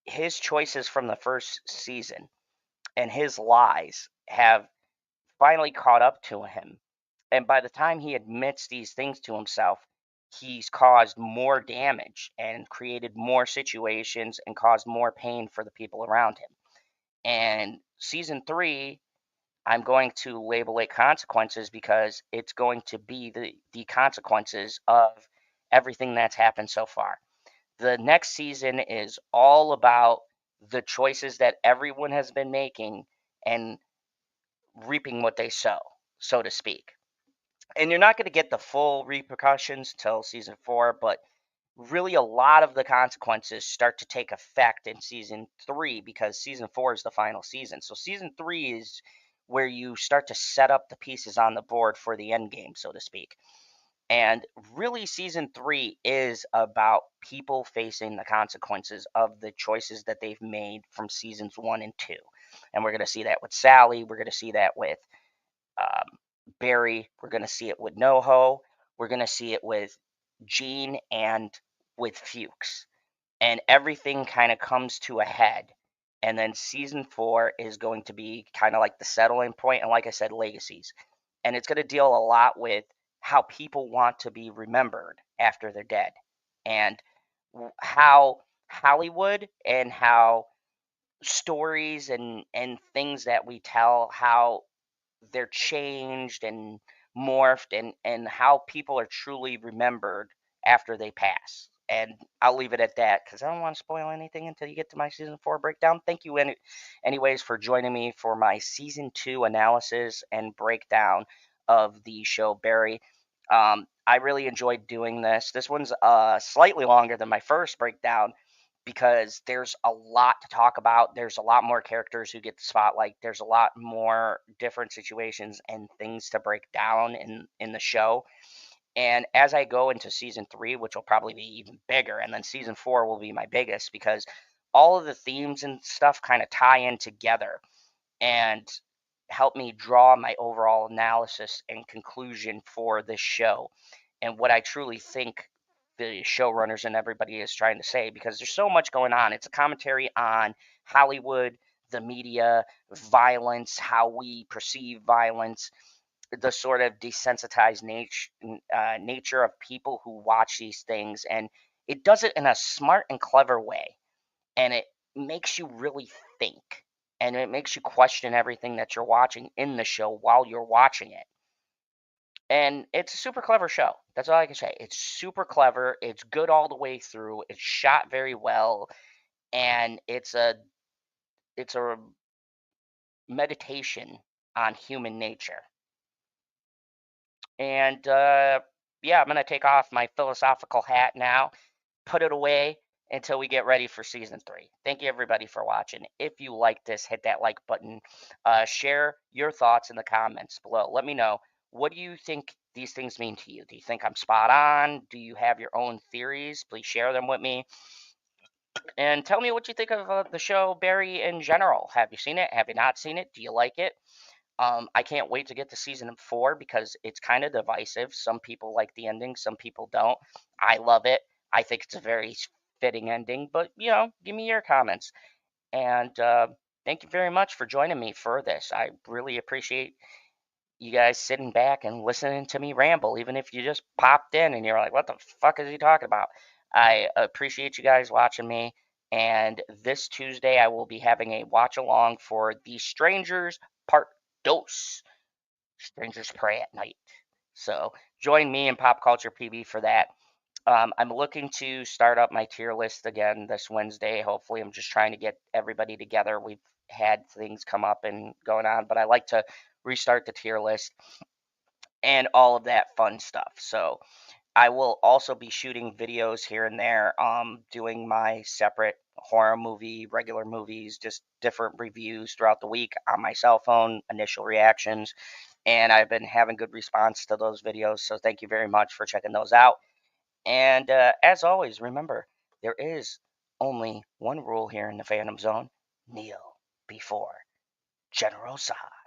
his choices from the first season and his lies have finally caught up to him. And by the time he admits these things to himself, he's caused more damage and created more situations and caused more pain for the people around him. And season 3, I'm going to label it consequences because it's going to be the consequences of everything that's happened so far. The next season is all about the choices that everyone has been making and reaping what they sow, so to speak. And you're not going to get the full repercussions till season 4, but really a lot of the consequences start to take effect in season 3 because season 4 is the final season. So season 3 is where you start to set up the pieces on the board for the end game, so to speak. And really, season 3 is about people facing the consequences of the choices that they've made from seasons 1 and 2. And we're going to see that with Sally. We're going to see that with Barry. We're going to see it with NoHo. We're going to see it with Gene and with Fuchs. And everything kind of comes to a head. And then season 4 is going to be kind of like the settling point, and like I said, legacies. And it's going to deal a lot with how people want to be remembered after they're dead, and how Hollywood and how stories and things that we tell, how they're changed and morphed, and how people are truly remembered after they pass. And I'll leave it at that because I don't want to spoil anything until you get to my season 4 breakdown. Thank you anyways for joining me for my season 2 analysis and breakdown of the show Barry. I really enjoyed doing this. This one's slightly longer than my first breakdown because there's a lot to talk about. There's a lot more characters who get the spotlight. There's a lot more different situations and things to break down in the show. And as I go into season 3, which will probably be even bigger, and then season 4 will be my biggest because all of the themes and stuff kind of tie in together and help me draw my overall analysis and conclusion for this show and what I truly think the showrunners and everybody is trying to say, because there's so much going on. It's a commentary on Hollywood, the media, violence, how we perceive violence, the sort of desensitized nature of people who watch these things. And it does it in a smart and clever way. And it makes you really think. And it makes you question everything that you're watching in the show while you're watching it. And it's a super clever show. That's all I can say. It's super clever. It's good all the way through. It's shot very well, and it's a meditation on human nature. And yeah, I'm gonna take off my philosophical hat now, put it away until we get ready for season 3. Thank you everybody for watching. If you like this, hit that like button. Share your thoughts in the comments below. Let me know, what do you think these things mean to you? Do you think I'm spot on? Do you have your own theories? Please share them with me. And tell me what you think of the show Barry in general. Have you seen it? Have you not seen it? Do you like it? I can't wait to get to season 4 because it's kind of divisive. Some people like the ending, some people don't. I love it. I think it's a very fitting ending, but give me your comments. And thank you very much for joining me for this. I really appreciate you guys sitting back and listening to me ramble, even if you just popped in and you're like, what the fuck is he talking about? I appreciate you guys watching me. And this Tuesday, I will be having a watch along for The Strangers Part Dos. Strangers Pray at Night. So join me in Pop Culture PB for that. I'm looking to start up my tier list again this Wednesday. Hopefully, I'm just trying to get everybody together. We've had things come up and going on, but I like to restart the tier list and all of that fun stuff. So I will also be shooting videos here and there, doing my separate horror movie, regular movies, just different reviews throughout the week on my cell phone, initial reactions, and I've been having good response to those videos. So thank you very much for checking those out. And as always, remember, there is only one rule here in the Phantom Zone: kneel before General Zod.